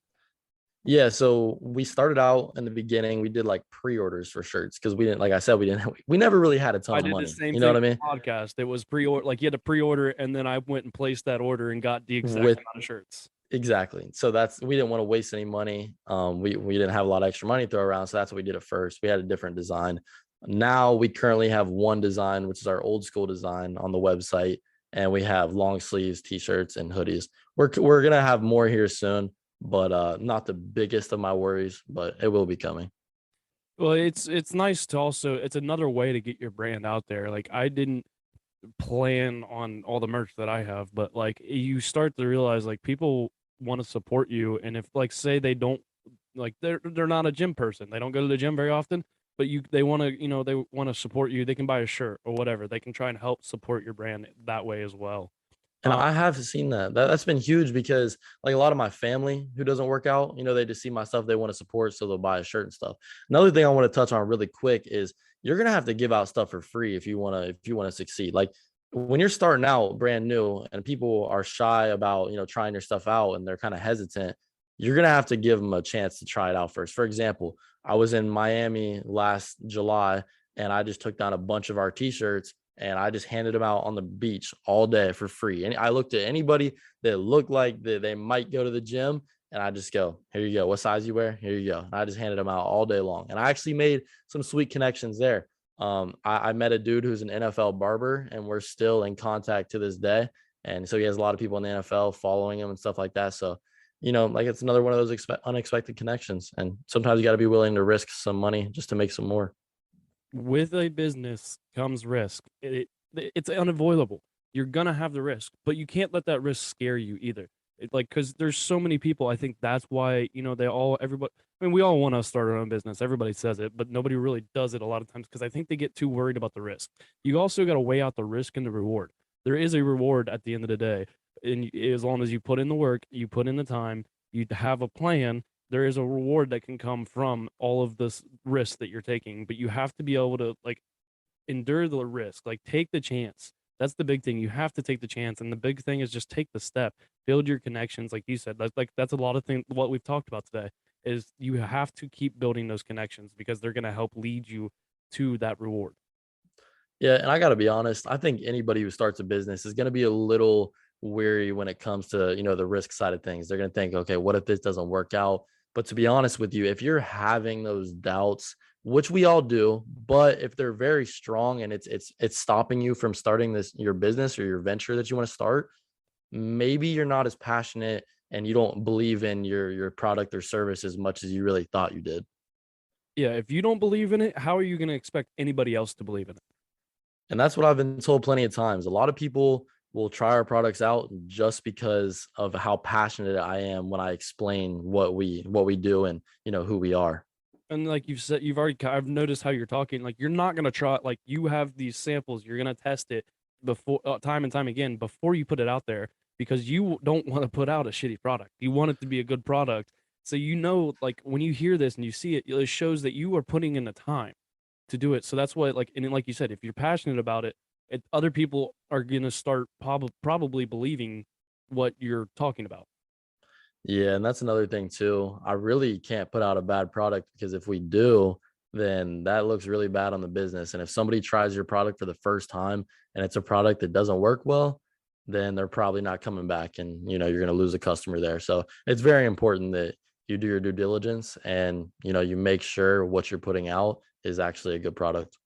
Yeah, so we started out in the beginning. We did like pre-orders for shirts because we didn't, like I said, we never really had a ton
I
of
did
money.
the same
You know
thing
what I
with
mean?
the podcast. It was pre-order, like you had to pre-order, and then I went and placed that order and got the exact
With
amount of shirts.
exactly. So we didn't want to waste any money. We didn't have a lot of extra money to throw around, so that's what we did at first. We had a different design. Now we currently have one design, which is our old school design on the website, and we have long sleeves, t-shirts, and hoodies. We're gonna have more here soon, but not the biggest of my worries, but it will be coming.
Well, it's nice to also it's another way to get your brand out there. Like I didn't plan on all the merch that I have, but like you start to realize like people want to support you, and if like say they don't like they're not a gym person, they don't go to the gym very often, but they want to they want to support you, they can buy a shirt or whatever. They can try and help support your brand that way as well.
And
Uh,
I have seen that's been huge because like a lot of my family who doesn't work out, they just see my stuff, they want to support, so they'll buy a shirt and stuff. Another thing I want to touch on really quick is you're gonna have to give out stuff for free if you want to succeed. Like when you're starting out brand new and people are shy about trying your stuff out and they're kind of hesitant, you're gonna have to give them a chance to try it out first. For example, I was in Miami last July and I just took down a bunch of our t-shirts and I just handed them out on the beach all day for free. And I looked at anybody that looked like they might go to the gym, and I just go, "Here you go. What size you wear? Here you go." And I just handed them out all day long, and I actually made some sweet connections there. I met a dude who's an NFL barber, and we're still in contact to this day. And so he has a lot of people in the NFL following him and stuff like that. So, like it's another one of those unexpected connections. And sometimes you got to be willing to risk some money just to make some more.
with a business comes risk. It's unavoidable. You're gonna have the risk, but you can't let that risk scare you either. Because there's so many people. I think that's why everybody. I mean, we all want to start our own business. Everybody says it, but nobody really does it a lot of times because I think they get too worried about the risk. You also got to weigh out the risk and the reward. There is a reward at the end of the day, and as long as you put in the work, you put in the time, you have a plan, there is a reward that can come from all of this risk that you're taking, but you have to be able to like endure the risk, like take the chance. That's the big thing. You have to take the chance, and the big thing is just take the step, build your connections, like you said. That's a lot of things. What we've talked about today is you have to keep building those connections because they're going to help lead you to that reward.
Yeah, and I got to be honest, I think anybody who starts a business is going to be a little weary when it comes to, the risk side of things. They're going to think, okay, what if this doesn't work out? But to be honest with you, if you're having those doubts, which we all do, but if they're very strong and it's stopping you from starting your business or your venture that you want to start, maybe you're not as passionate and you don't believe in your product or service as much as you really thought you did.
Yeah, if you don't believe in it, how are you going to expect anybody else to believe in it?
And that's what I've been told plenty of times. A lot of people will try our products out just because of how passionate I am when I explain what we do and who we are.
And like you've said, I've noticed how you're talking. Like you're not gonna try. Like you have these samples. You're gonna test it before time and time again before you put it out there because you don't want to put out a shitty product. You want it to be a good product. So like when you hear this and you see it, it shows that you are putting in the time to do it. So that's what and like you said, if you're passionate about it, other people are gonna start probably believing what you're talking about.
Yeah, and that's another thing too. I really can't put out a bad product because if we do, then that looks really bad on the business. And if somebody tries your product for the first time and it's a product that doesn't work well, then they're probably not coming back and you're going to lose a customer there. So it's very important that you do your due diligence and you make sure what you're putting out is actually a good product.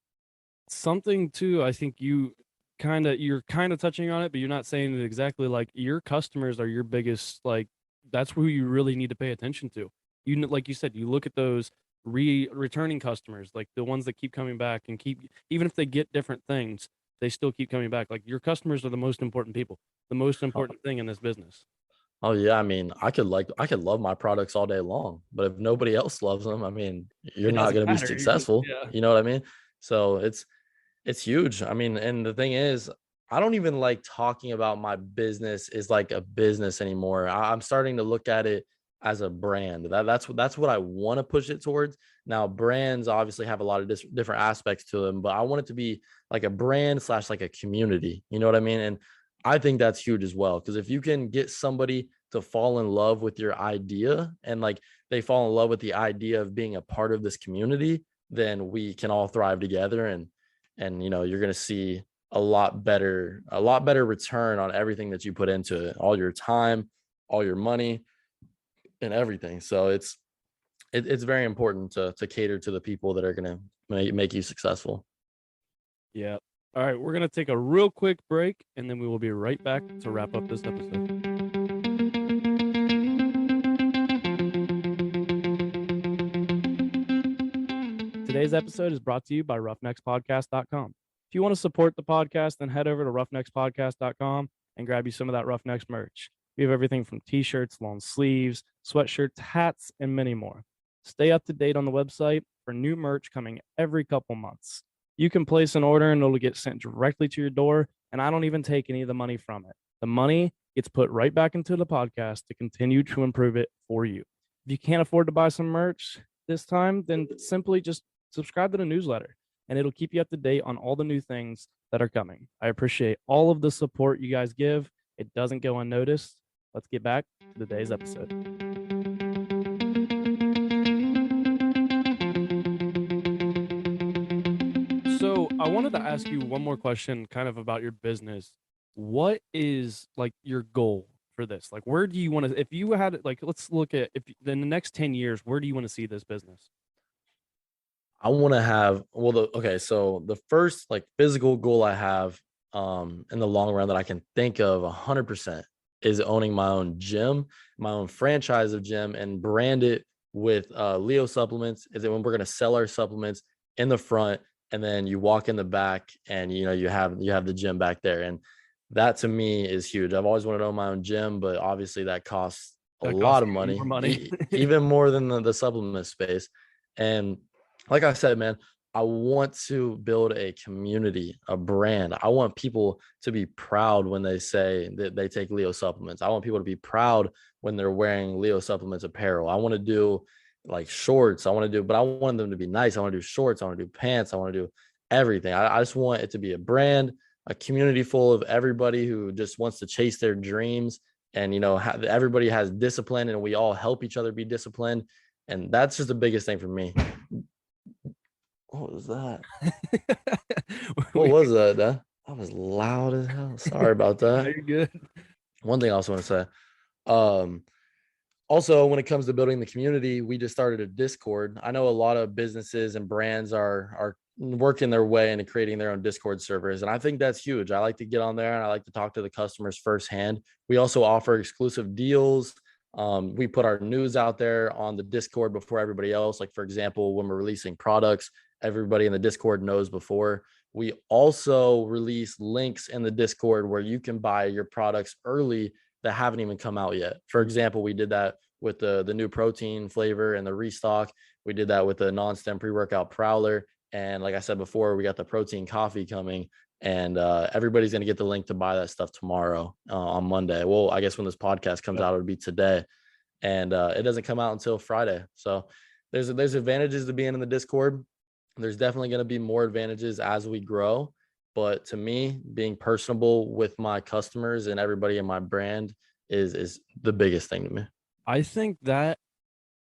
Something too, I think you're kind of touching on it, but you're not saying it exactly. Like your customers are your biggest, like that's who you really need to pay attention to. Like you said, you look at those returning customers, like the ones that keep coming back and even if they get different things, they still keep coming back. Like your customers are the most important people, the most important thing in this business.
Oh yeah, I mean, I could love my products all day long, but if nobody else loves them, I mean, you're
It
not
doesn't
going to be
matter.
successful.
Yeah.
You know what I mean? So it's huge. I mean, and the thing is, I don't even like talking about my business is like a business anymore. I'm starting to look at it as a brand. That's what I want to push it towards. Now, brands obviously have a lot of different aspects to them, but I want it to be like a brand slash like a community. You know what I mean? And I think that's huge as well. Because if you can get somebody to fall in love with your idea and like they fall in love with the idea of being a part of this community, then we can all thrive together and you're going to see a lot better return on everything that you put into it, all your time, all your money and everything. So it's very important to cater to the people that are going to make you successful.
Yeah. All right, we're gonna take a real quick break and then we will be right back to wrap up this episode. Today's episode is brought to you by roughneckspodcast.com. If you want to support the podcast, then head over to roughneckspodcast.com and grab you some of that Roughnecks merch. We have everything from t-shirts, long sleeves, sweatshirts, hats, and many more. Stay up to date on the website for new merch coming every couple months. You can place an order and it'll get sent directly to your door, and I don't even take any of the money from it. The money gets put right back into the podcast to continue to improve it for you. If you can't afford to buy some merch this time, then simply just subscribe to the newsletter and it'll keep you up to date on all the new things that are coming. I appreciate all of the support you guys give. It doesn't go unnoticed. Let's get back to today's episode. So I wanted to ask you one more question kind of about your business. What is like your goal for this? Like, where do you want to, if you had like, let's look at if in the next 10 years, where do you want to see this business?
I want to have so the first like physical goal I have in the long run that I can think of 100% is owning my own gym, my own franchise of gym and brand it with Leo supplements. Is that when we're going to sell our supplements in the front and then you walk in the back and you have the gym back there, and that to me is huge. I've always wanted to own my own gym, but obviously that costs a
That
lot
costs
of
even
money,
more money.
even more than the supplement space. And like I said, man, I want to build a community, a brand. I want people to be proud when they say that they take Leo supplements. I want people to be proud when they're wearing Leo supplements apparel. I want to do like shorts. But I want them to be nice. I want to do shorts. I want to do pants. I want to do everything. I just want it to be a brand, a community full of everybody who just wants to chase their dreams. And, everybody has discipline and we all help each other be disciplined. And that's just the biggest thing for me. What was that? What was that? That was loud as hell. Sorry about that.
You're good.
One thing I also want to say, also when it comes to building the community, we just started a Discord. I know a lot of businesses and brands are working their way into creating their own Discord servers, and I think that's huge. I like to get on there and I like to talk to the customers firsthand. We also offer exclusive deals. We put our news out there on the Discord before everybody else. Like, for example, when we're releasing products, everybody in the Discord knows before we also release links in the Discord where you can buy your products early that haven't even come out yet. For example, we did that with the new protein flavor and the restock. We did that with the non-stem pre-workout prowler. And like I said before, we got the protein coffee coming, and everybody's going to get the link to buy that stuff tomorrow on Monday. Well, I guess when this podcast comes out, it'll be today, and it doesn't come out until Friday. So there's advantages to being in the Discord. There's definitely going to be more advantages as we grow. But to me, being personable with my customers and everybody in my brand is the biggest thing to me.
I think that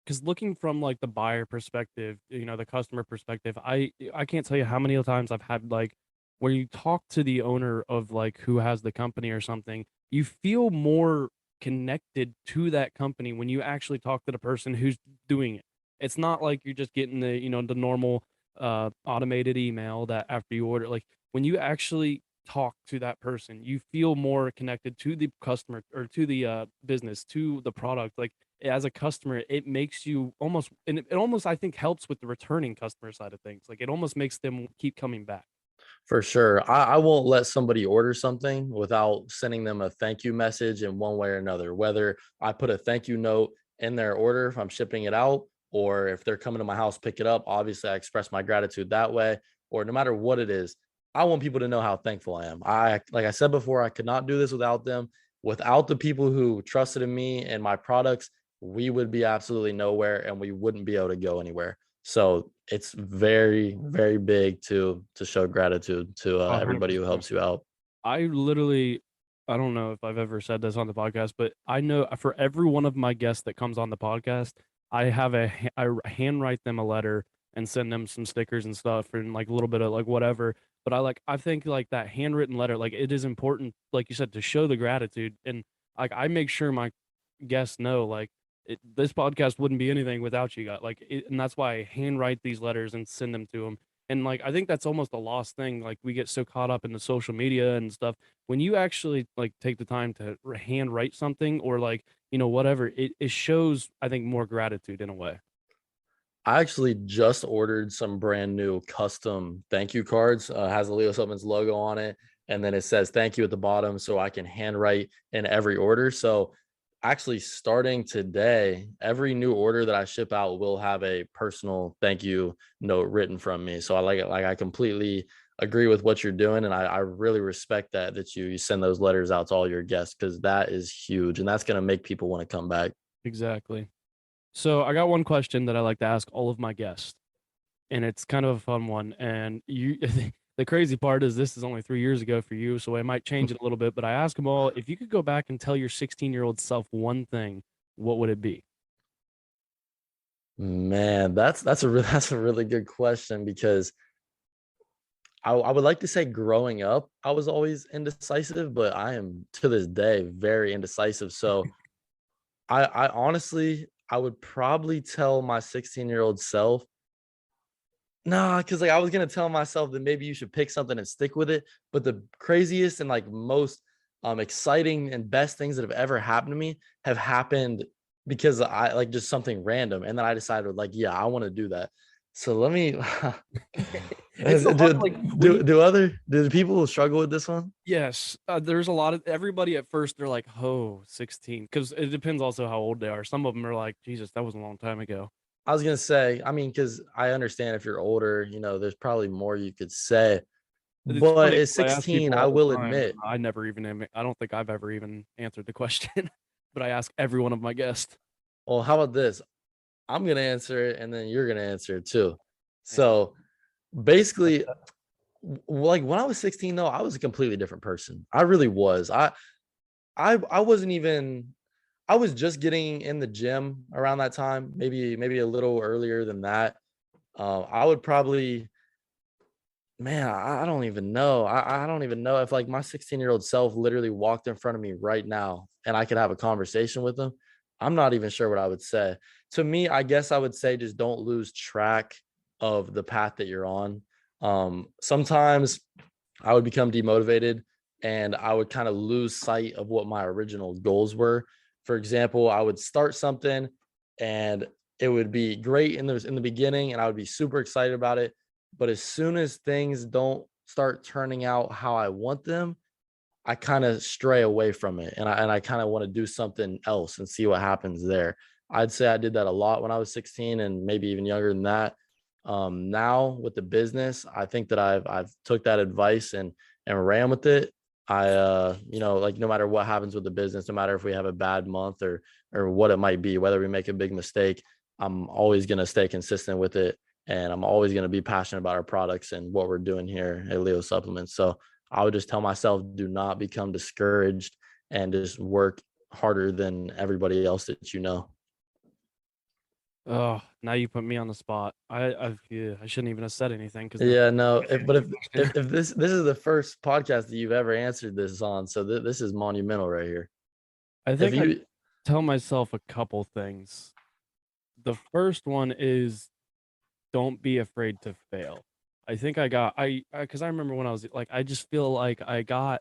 because looking from like the buyer perspective, the customer perspective, I can't tell you how many times I've had like where you talk to the owner of like who has the company or something, you feel more connected to that company when you actually talk to the person who's doing it. It's not like you're just getting the normal automated email that after you order. Like when you actually talk to that person, you feel more connected to the customer or to the business, to the product. Like as a customer, it makes you almost, and it almost I think helps with the returning customer side of things. Like it almost makes them keep coming back.
For sure. I won't let somebody order something without sending them a thank you message in one way or another, whether I put a thank you note in their order if I'm shipping it out, or if they're coming to my house, pick it up. Obviously, I express my gratitude that way, or no matter what it is, I want people to know how thankful I am. Like I said before, I could not do this without them. Without the people who trusted in me and my products, we would be absolutely nowhere and we wouldn't be able to go anywhere. So it's very, very big to show gratitude to everybody who
100%.
helps you out.
I literally, I don't know if I've ever said this on the podcast, but I know for every one of my guests that comes on the podcast, I handwrite them a letter and send them some stickers and stuff and like a little bit of like whatever. But I think like that handwritten letter, like it is important, like you said, to show the gratitude. And like I make sure my guests know like this podcast wouldn't be anything without you guys. And that's why I handwrite these letters and send them to them. And like I think that's almost a lost thing. Like we get so caught up in the social media and stuff. When you actually like take the time to hand write something or like whatever, it shows I think more gratitude in a way.
I actually just ordered some brand new custom thank you cards. Has a Leo Supplements logo on it, and then it says thank you at the bottom, so I can handwrite in every order. So actually starting today, every new order that I ship out will have a personal thank you note written from me. So I like it. Like I completely agree with what you're doing. And I really respect that you send those letters out to all your guests, because that is huge. And that's going to make people want to come back.
Exactly. So I got one question that I like to ask all of my guests, and it's kind of a fun one. And you, the crazy part is this is only 3 years ago for you, so I might change it a little bit. But I ask them all, if you could go back and tell your 16-year-old self one thing, what would it be?
Man, that's a really good question, because I would like to say growing up, I was always indecisive, but I am to this day very indecisive. So I honestly, I would probably tell my 16-year-old self, nah, because like I was gonna tell myself that maybe you should pick something and stick with it. But the craziest and like most exciting and best things that have ever happened to me have happened because I like just something random. And then I decided, like, yeah, I want to do that. So let me
It's a hard, like
do people struggle with this one?
yes, there's a lot of everybody at first they're like, oh, 16, because it depends also how old they are. Some of them are like, Jesus, that was a long time ago.
I was gonna say, I mean, because I understand if you're older, there's probably more you could say.
It's
But
funny
at
'cause I ask
16,
people
I
all
will
the time, and
admit,
I never even I don't think I've ever even answered the question, but I ask every one of my guests.
well, how about this? I'm gonna answer it, and then you're gonna answer it too.
Yeah.
So basically, like when I was 16, though, I was a completely different person. I really was. I wasn't even. I was just getting in the gym around that time, maybe a little earlier than that. I would probably, man, I don't even know. I don't even know if like my 16-year-old self literally walked in front of me right now and I could have a conversation with them. I'm not even sure what I would say. To me, I guess I would say just don't lose track of the path that you're on. Sometimes I would become demotivated and I would kind of lose sight of what my original goals were. For example, I would start something and it would be great in the beginning and I would be super excited about it. But as soon as things don't start turning out how I want them, I kind of stray away from it, and I kind of want to do something else and see what happens there. I'd say I did that a lot when I was 16 and maybe even younger than that. Now with the business, I think that I've took that advice and ran with it. Like no matter what happens with the business, no matter if we have a bad month or what it might be, whether we make a big mistake, I'm always gonna stay consistent with it, and I'm always gonna be passionate about our products and what we're doing here at Leo Supplements. So I would just tell myself, do not become discouraged and just work harder than everybody else that you know.
Oh, now you put me on the spot. I shouldn't even have said anything because
Yeah, no. If this is the first podcast that you've ever answered this on, so this is monumental right here.
I
If
think I
you,
tell myself a couple things. The first one is don't be afraid to fail. I think because I remember when I was like, I just feel like I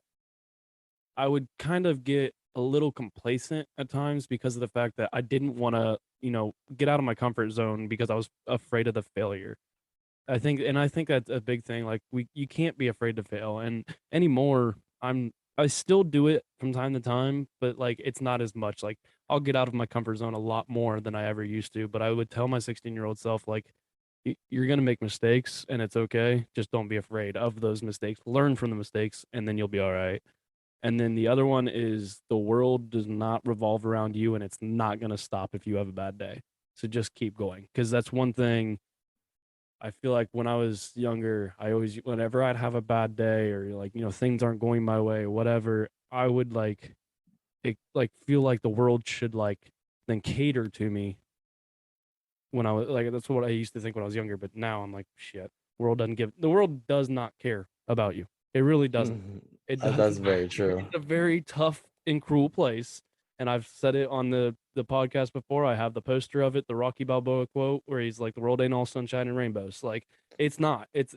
would kind of get a little complacent at times because of the fact that I didn't want to, get out of my comfort zone because I was afraid of the failure. I think that's a big thing. Like you can't be afraid to fail. And anymore, I still do it from time to time, but like it's not as much. Like I'll get out of my comfort zone a lot more than I ever used to. But I would tell my 16-year-old self, like, you're gonna make mistakes and it's okay. Just don't be afraid of those mistakes. Learn from the mistakes, and then you'll be all right. And then the other one is the world does not revolve around you, and it's not gonna stop if you have a bad day. So just keep going, because that's one thing I feel like when I was younger, I always, whenever I'd have a bad day or like, things aren't going my way, whatever, I would feel like the world should then cater to me when I was like, that's what I used to think when I was younger. But now I'm like, shit, the world does not care about you. It really doesn't. It does
that's
not.
very true.
It's a very tough and cruel place. And I've said it on the podcast before. I have the poster of it, the Rocky Balboa quote, where he's like, "The world ain't all sunshine and rainbows." Like it's not. It's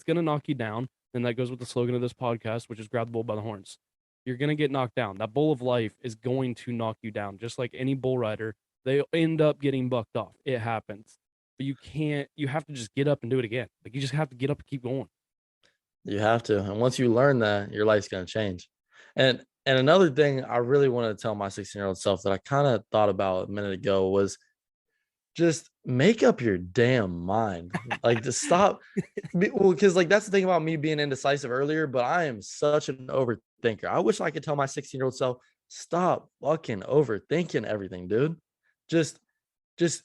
gonna knock you down, and that goes with the slogan of this podcast, which is "Grab the bull by the horns." You're gonna get knocked down. That bull of life is going to knock you down, just like any bull rider. They end up getting bucked off. It happens, but you can't. You have to just get up and do it again. Like you just have to get up and keep going.
You have to. And once you learn that, your life's going to change. And another thing I really wanted to tell my 16-year-old self that I kind of thought about a minute ago was just make up your damn mind. Like to stop. Well, because like that's the thing about me being indecisive earlier, but I am such an overthinker. I wish I could tell my 16-year-old self, stop fucking overthinking everything, dude. Just just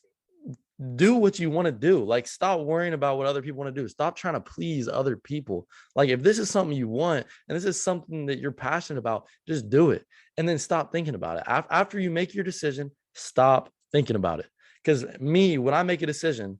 do what you want to do. Like stop worrying about what other people want to do. Stop trying to please other people. Like if this is something you want and this is something that you're passionate about, just do it. And then stop thinking about it. After you make your decision, stop thinking about it. Because me, when I make a decision,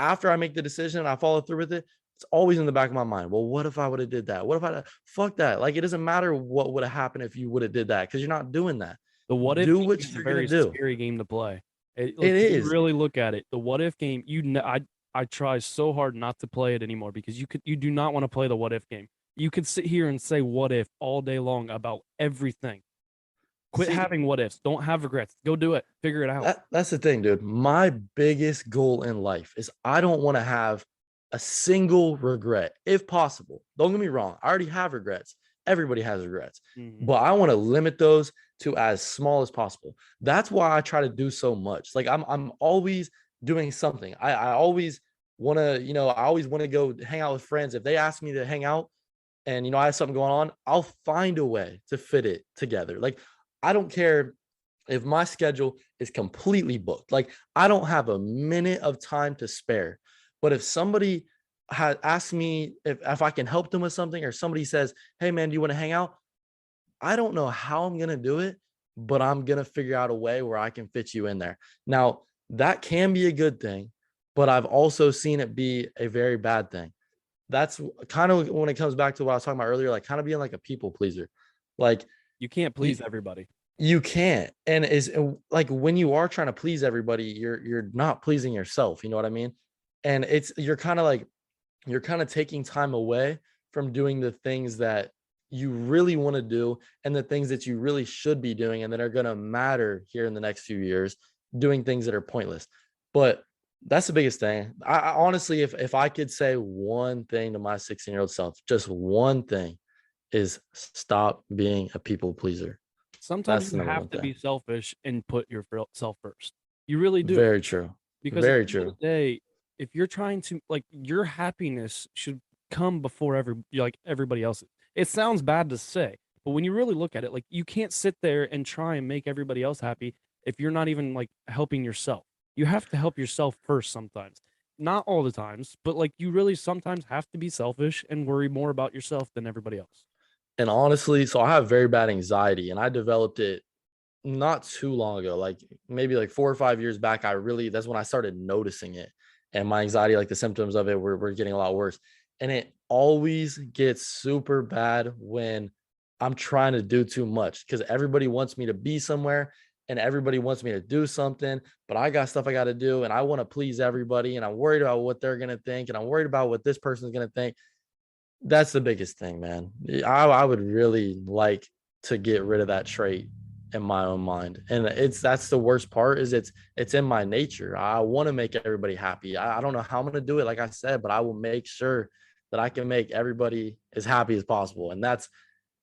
after I make the decision and I follow through with it, it's always in the back of my mind. Well, what if I would have did that? What if fuck that? Like it doesn't matter what would have happened if you would have did that, because you're not doing that.
The what if
Do
game
what
is a
you're gonna
very
do.
scary game to play.
It
If you
is.
really look at it, the what if game, I try so hard not to play it anymore because you do not want to play the what if game. You could sit here and say what if all day long about everything. Quit
See,
having what ifs. Don't have regrets. Go do it. Figure it out.
that's the thing, dude. My biggest goal in life is I don't want to have a single regret, if possible. Don't get me wrong. I already have regrets. Everybody has regrets, but I want to limit those to as small as possible. That's why I try to do so much. Like I'm always doing something. I always want to, I always want to go hang out with friends. If they ask me to hang out and, I have something going on, I'll find a way to fit it together. Like I don't care if my schedule is completely booked. Like I don't have a minute of time to spare. But if somebody has asked me if I can help them with something, or somebody says, "Hey man, do you want to hang out?" I don't know how I'm going to do it, but I'm going to figure out a way where I can fit you in there. Now, that can be a good thing, but I've also seen it be a very bad thing. That's kind of when it comes back to what I was talking about earlier, like kind of being like a people pleaser. Like
You can't please everybody.
you can't. And is like when you are trying to please everybody, you're not pleasing yourself. You know what I mean? And you're kind of taking time away from doing the things that you really want to do and the things that you really should be doing and that are going to matter here in the next few years, doing things that are pointless. But That's the biggest thing. I honestly, if I could say one thing to my 16-year-old self, just one thing, is stop being a people pleaser.
Sometimes
That's
you
the number
have
one
to
thing.
be selfish and put yourself first. You really do.
Very true.
Because at
Very
the end of
true.
the day, if you're trying to like your happiness should come before everybody else's. It sounds bad to say, but when you really look at it, like you can't sit there and try and make everybody else happy if you're not even like helping yourself. You have to help yourself first sometimes. Not all the times, but like you really sometimes have to be selfish and worry more about yourself than everybody else.
And honestly, so I have very bad anxiety, and I developed it not too long ago, like maybe like 4 or 5 years back. That's when I started noticing it. And my anxiety, like the symptoms of it were getting a lot worse. And it always gets super bad when I'm trying to do too much because everybody wants me to be somewhere and everybody wants me to do something, but I got stuff I got to do and I want to please everybody. And I'm worried about what they're going to think. And I'm worried about what this person's going to think. That's the biggest thing, man. I would really like to get rid of that trait in my own mind. And that's the worst part is it's in my nature. I want to make everybody happy. I don't know how I'm gonna do it, like I said, but I will make sure that I can make everybody as happy as possible. And that's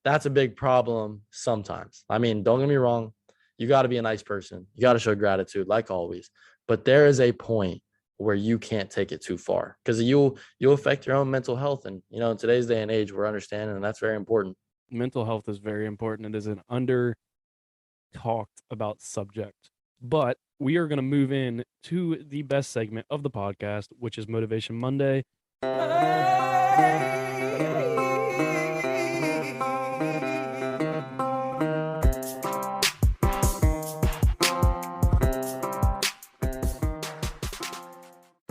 a big problem sometimes. I mean, don't get me wrong, you got to be a nice person. You got to show gratitude like always. But there is a point where you can't take it too far because you'll affect your own mental health. And in today's day and age, we're understanding, and that's very important.
Mental health is very important. It is an under talked about subject. But we are going to move in to the best segment of the podcast, which is Motivation Monday.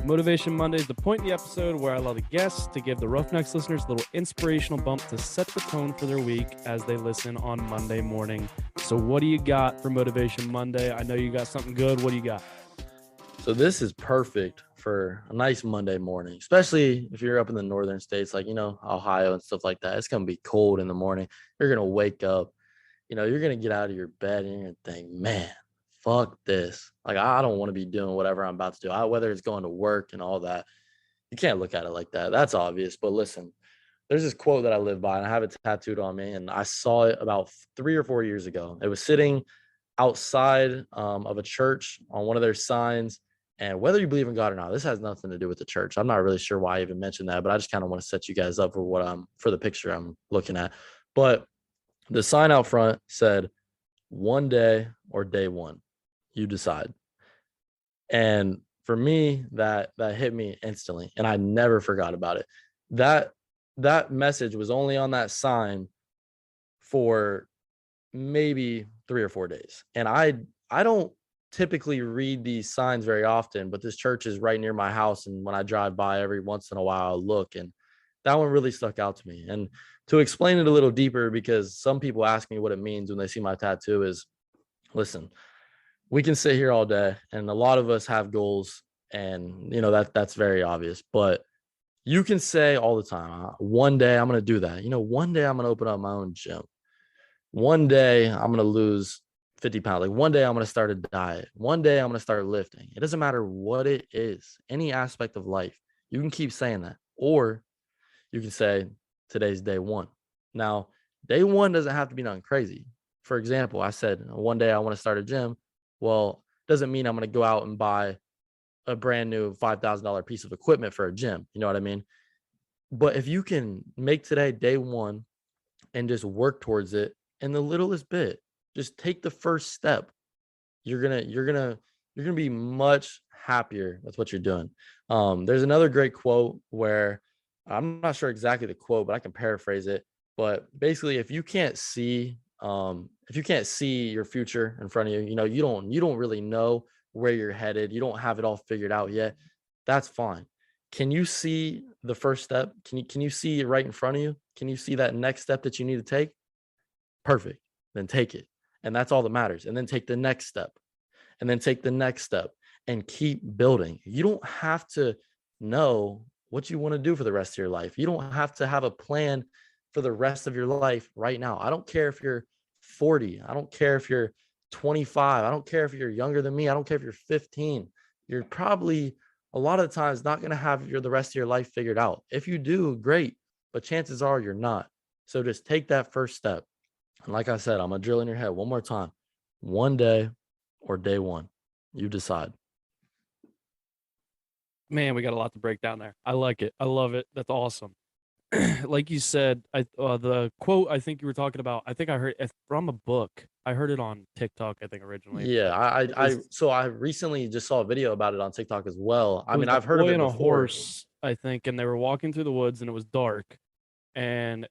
Motivation Monday is the point in the episode where I allow the guests to give the Roughnecks listeners a little inspirational bump to set the tone for their week as they listen on Monday morning. So what do you got for Motivation Monday? I know you got something good. What do you got?
So this is perfect for a nice Monday morning, especially if you're up in the northern states, like, Ohio and stuff like that. It's going to be cold in the morning. You're going to wake up, you're going to get out of your bed and you're going to think, man, fuck this. Like, I don't want to be doing whatever I'm about to do. Whether it's going to work and all that. You can't look at it like that. That's obvious. But listen, there's this quote that I live by and I have it tattooed on me. And I saw it about 3 or 4 years ago. It was sitting outside of a church on one of their signs. And whether you believe in God or not, this has nothing to do with the church. I'm not really sure why I even mentioned that, but I just kind of want to set you guys up for the picture I'm looking at. But the sign out front said, "One day or day one, you decide." And for me, that hit me instantly, and I never forgot about it. That message was only on that sign for maybe 3 or 4 days. And I don't typically read these signs very often, but this church is right near my house. And when I drive by every once in a while, I'll look, and that one really stuck out to me. And to explain it a little deeper, because some people ask me what it means when they see my tattoo, is listen, we can sit here all day and a lot of us have goals, and that's very obvious, but you can say all the time, one day I'm going to do that. One day I'm going to open up my own gym. One day I'm going to lose 50 pounds. Like one day I'm going to start a diet. One day I'm going to start lifting. It doesn't matter what it is, any aspect of life. You can keep saying that. Or you can say today's day one. Now, day one doesn't have to be nothing crazy. For example, I said one day I want to start a gym. Well, doesn't mean I'm going to go out and buy a brand new $5,000 piece of equipment for a gym. You know what I mean? But if you can make today day one and just work towards it in the littlest bit, just take the first step, you're gonna be much happier with what you're doing. There's another great quote where I'm not sure exactly the quote, but I can paraphrase it. But basically, if you can't see your future in front of you, you don't really know where you're headed. You don't have it all figured out yet. That's fine. Can you see the first step? Can you see it right in front of you? Can you see that next step that you need to take? Perfect. Then take it. And that's all that matters. And then take the next step. And then take the next step and keep building. You don't have to know what you want to do for the rest of your life. You don't have to have a plan for the rest of your life right now. I don't care if you're 40. I don't care if you're 25. I don't care if you're younger than me. I don't care if you're 15. You're probably a lot of the times not going to have the rest of your life figured out. If you do, great, but chances are you're not. So just take that first step. And like I said, I'm going to drill in your head one more time. One day or day one, you decide.
Man, we got a lot to break down there. I like it. I love it. That's awesome. Like you said, the quote I think you were talking about, I think I heard it from a book. I heard it on TikTok, I think originally,
Yeah,
but
so I recently just saw a video about it on TikTok as well. I
it was
mean,
a
I've heard of
boy
it
and a
before.
horse, I think, and they were walking through the woods and it was dark, and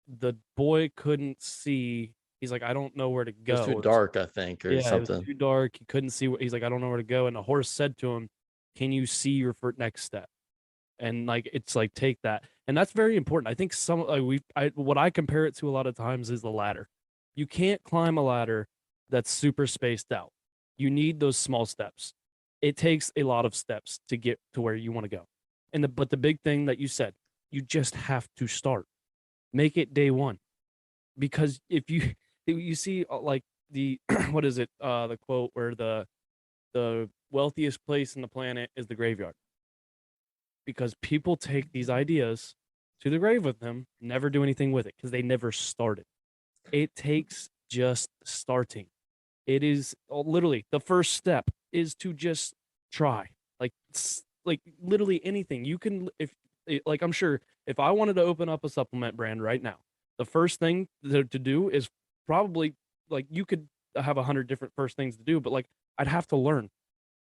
the boy couldn't see. He's like, I don't know where to
It was
go.
too dark, I think, or
Yeah, it was
something.
too dark. He couldn't see. He's like, I don't know where to go. And the horse said to him, "Can you see your next step?" And like, it's like, take that, and that's very important. I think some like what I compare it to a lot of times is the ladder. You can't climb a ladder that's super spaced out. You need those small steps. It takes a lot of steps to get to where you want to go. But the big thing that you said, you just have to start. Make it day one, because if you you see like the what is it the quote where the wealthiest place in the planet is the graveyard, because people take these ideas to the grave with them, never do anything with it because they never started. It takes just starting. It is literally the first step is to just try. Like literally anything you can. If like I'm sure if I wanted to open up a supplement brand right now, the first thing to do is probably like you could have 100 different first things to do, but like I'd have to learn.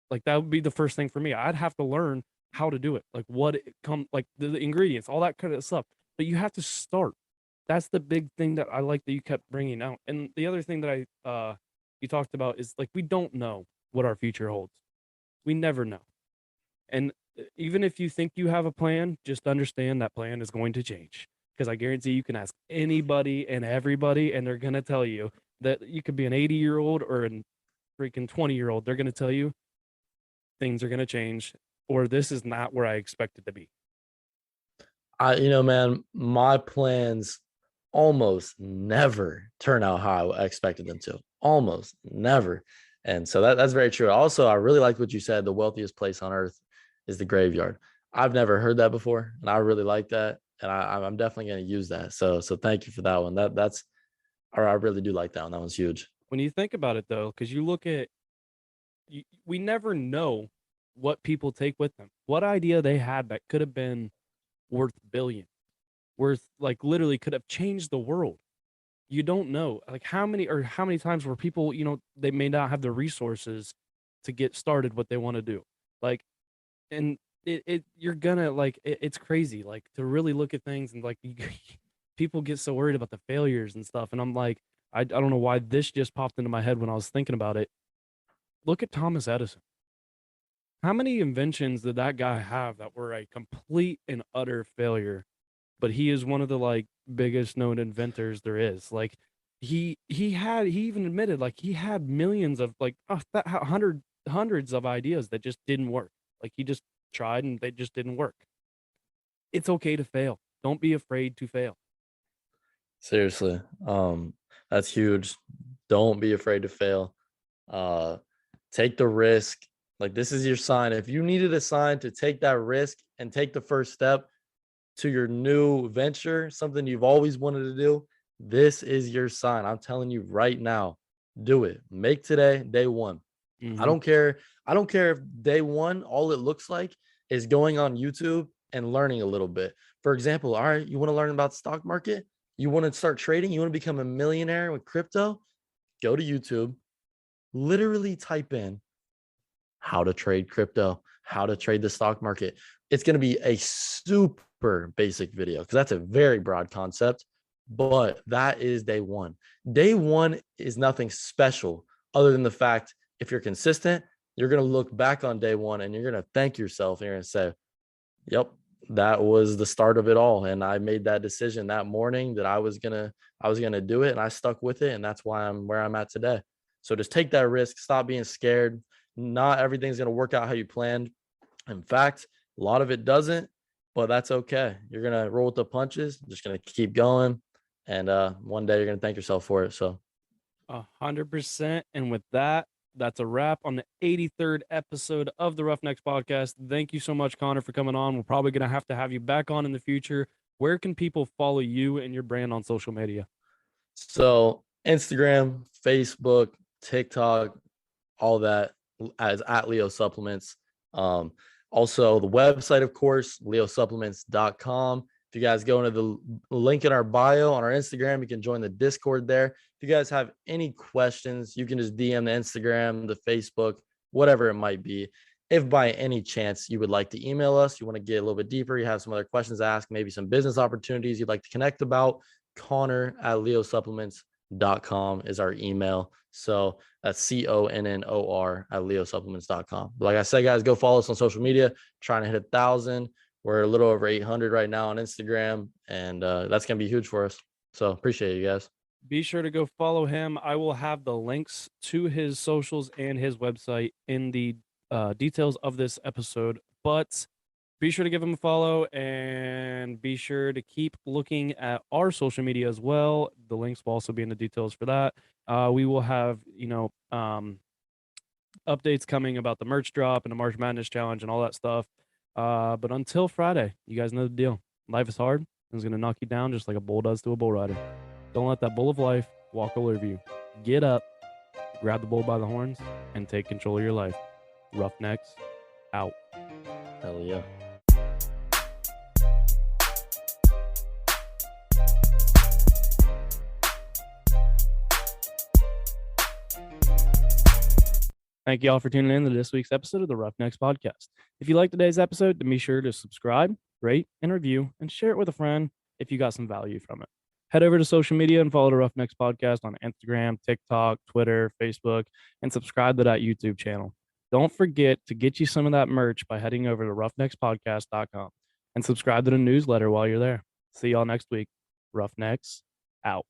Like that would be the first thing for me. I'd have to learn how to do it, like what it come, like the ingredients, all that kind of stuff. But you have to start. That's the big thing that I like that you kept bringing out. And the other thing that you talked about is like we don't know what our future holds. We never know. And even if you think you have a plan, just understand that plan is going to change. Because I guarantee you can ask anybody and everybody, and they're going to tell you that you could be an 80-year-old or a freaking 20-year-old. They're going to tell you things are going to change, or this is not where I expected to be.
Man, my plans almost never turn out how I expected them to. Almost never. And so that's very true. Also, I really like what you said. The wealthiest place on earth is the graveyard. I've never heard that before, and I really like that. And I'm definitely going to use that. So thank you for that one. I really do like that one. That one's huge.
When you think about it, though, because you look at, we never know what people take with them. What idea they had that could have been worth billion, worth like literally could have changed the world. You don't know like how many times where people, they may not have the resources to get started what they want to do. Like, and you're gonna like it's crazy like to really look at things and like people get so worried about the failures and stuff. And I'm like, I don't know why this just popped into my head when I was thinking about it. Look at Thomas Edison. How many inventions did that guy have that were a complete and utter failure? But he is one of the like biggest known inventors there is. Like he even admitted like he had millions of like hundreds of ideas that just didn't work. Like he just tried and they just didn't work. It's okay to fail. Don't be afraid to fail.
Seriously. That's huge. Don't be afraid to fail. Take the risk. Like this is your sign. If you needed a sign to take that risk and take the first step to your new venture, something you've always wanted to do, this is your sign. I'm telling you right now, do it. Make today day one. I don't care. I don't care if day one, all it looks like is going on YouTube and learning a little bit. For example, all right, you want to learn about the stock market? You want to start trading? You want to become a millionaire with crypto? Go to YouTube, literally type in how to trade crypto, how to trade the stock market. It's going to be a super basic video because that's a very broad concept, but that is day one. Day one is nothing special other than the fact if you're consistent, you're going to look back on day one and you're going to thank yourself and you're going to say, yep, that was the start of it all. And I made that decision that morning that I was going to do it, and I stuck with it. And that's why I'm where I'm at today. So just take that risk, stop being scared. Not everything's going to work out how you planned. In fact, a lot of it doesn't, but that's okay. You're going to roll with the punches, just going to keep going. And one day you're going to thank yourself for it. So
100%. And with that, that's a wrap on the 83rd episode of the Roughnecks podcast. Thank you so much, Connor, for coming on. We're probably going to have you back on in the future. Where can people follow you and your brand on social media?
So Instagram, Facebook, TikTok, all that as at Leo Supplements. Also the website, of course, leosupplements.com. If you guys go into the link in our bio on our Instagram, you can join the Discord there. If you guys have any questions, you can just DM the Instagram, the Facebook, whatever it might be. If by any chance you would like to email us, you want to get a little bit deeper, you have some other questions to ask, maybe some business opportunities you'd like to connect about, Connor at leosupplements.com is our email. So that's CONNOR at leosupplements.com. But like I said, guys, go follow us on social media, trying to hit 1,000. We're a little over 800 right now on Instagram, and that's going to be huge for us. So appreciate you guys.
Be sure to go follow him. I will have the links to his socials and his website in the details of this episode, but be sure to give him a follow and be sure to keep looking at our social media as well. The links will also be in the details for that. We will have, updates coming about the merch drop and the March Madness challenge and all that stuff. But until Friday, you guys know the deal. Life is hard and it's going to knock you down just like a bull does to a bull rider. Don't let that bull of life walk all over you. Get up, grab the bull by the horns, and take control of your life. Roughnecks out.
Hell yeah.
Thank you all for tuning in to this week's episode of the Roughnecks podcast. If you liked today's episode, then be sure to subscribe, rate, and review, and share it with a friend if you got some value from it. Head over to social media and follow the Roughnecks podcast on Instagram, TikTok, Twitter, Facebook, and subscribe to that YouTube channel. Don't forget to get you some of that merch by heading over to roughneckspodcast.com and subscribe to the newsletter while you're there. See y'all next week. Roughnecks out.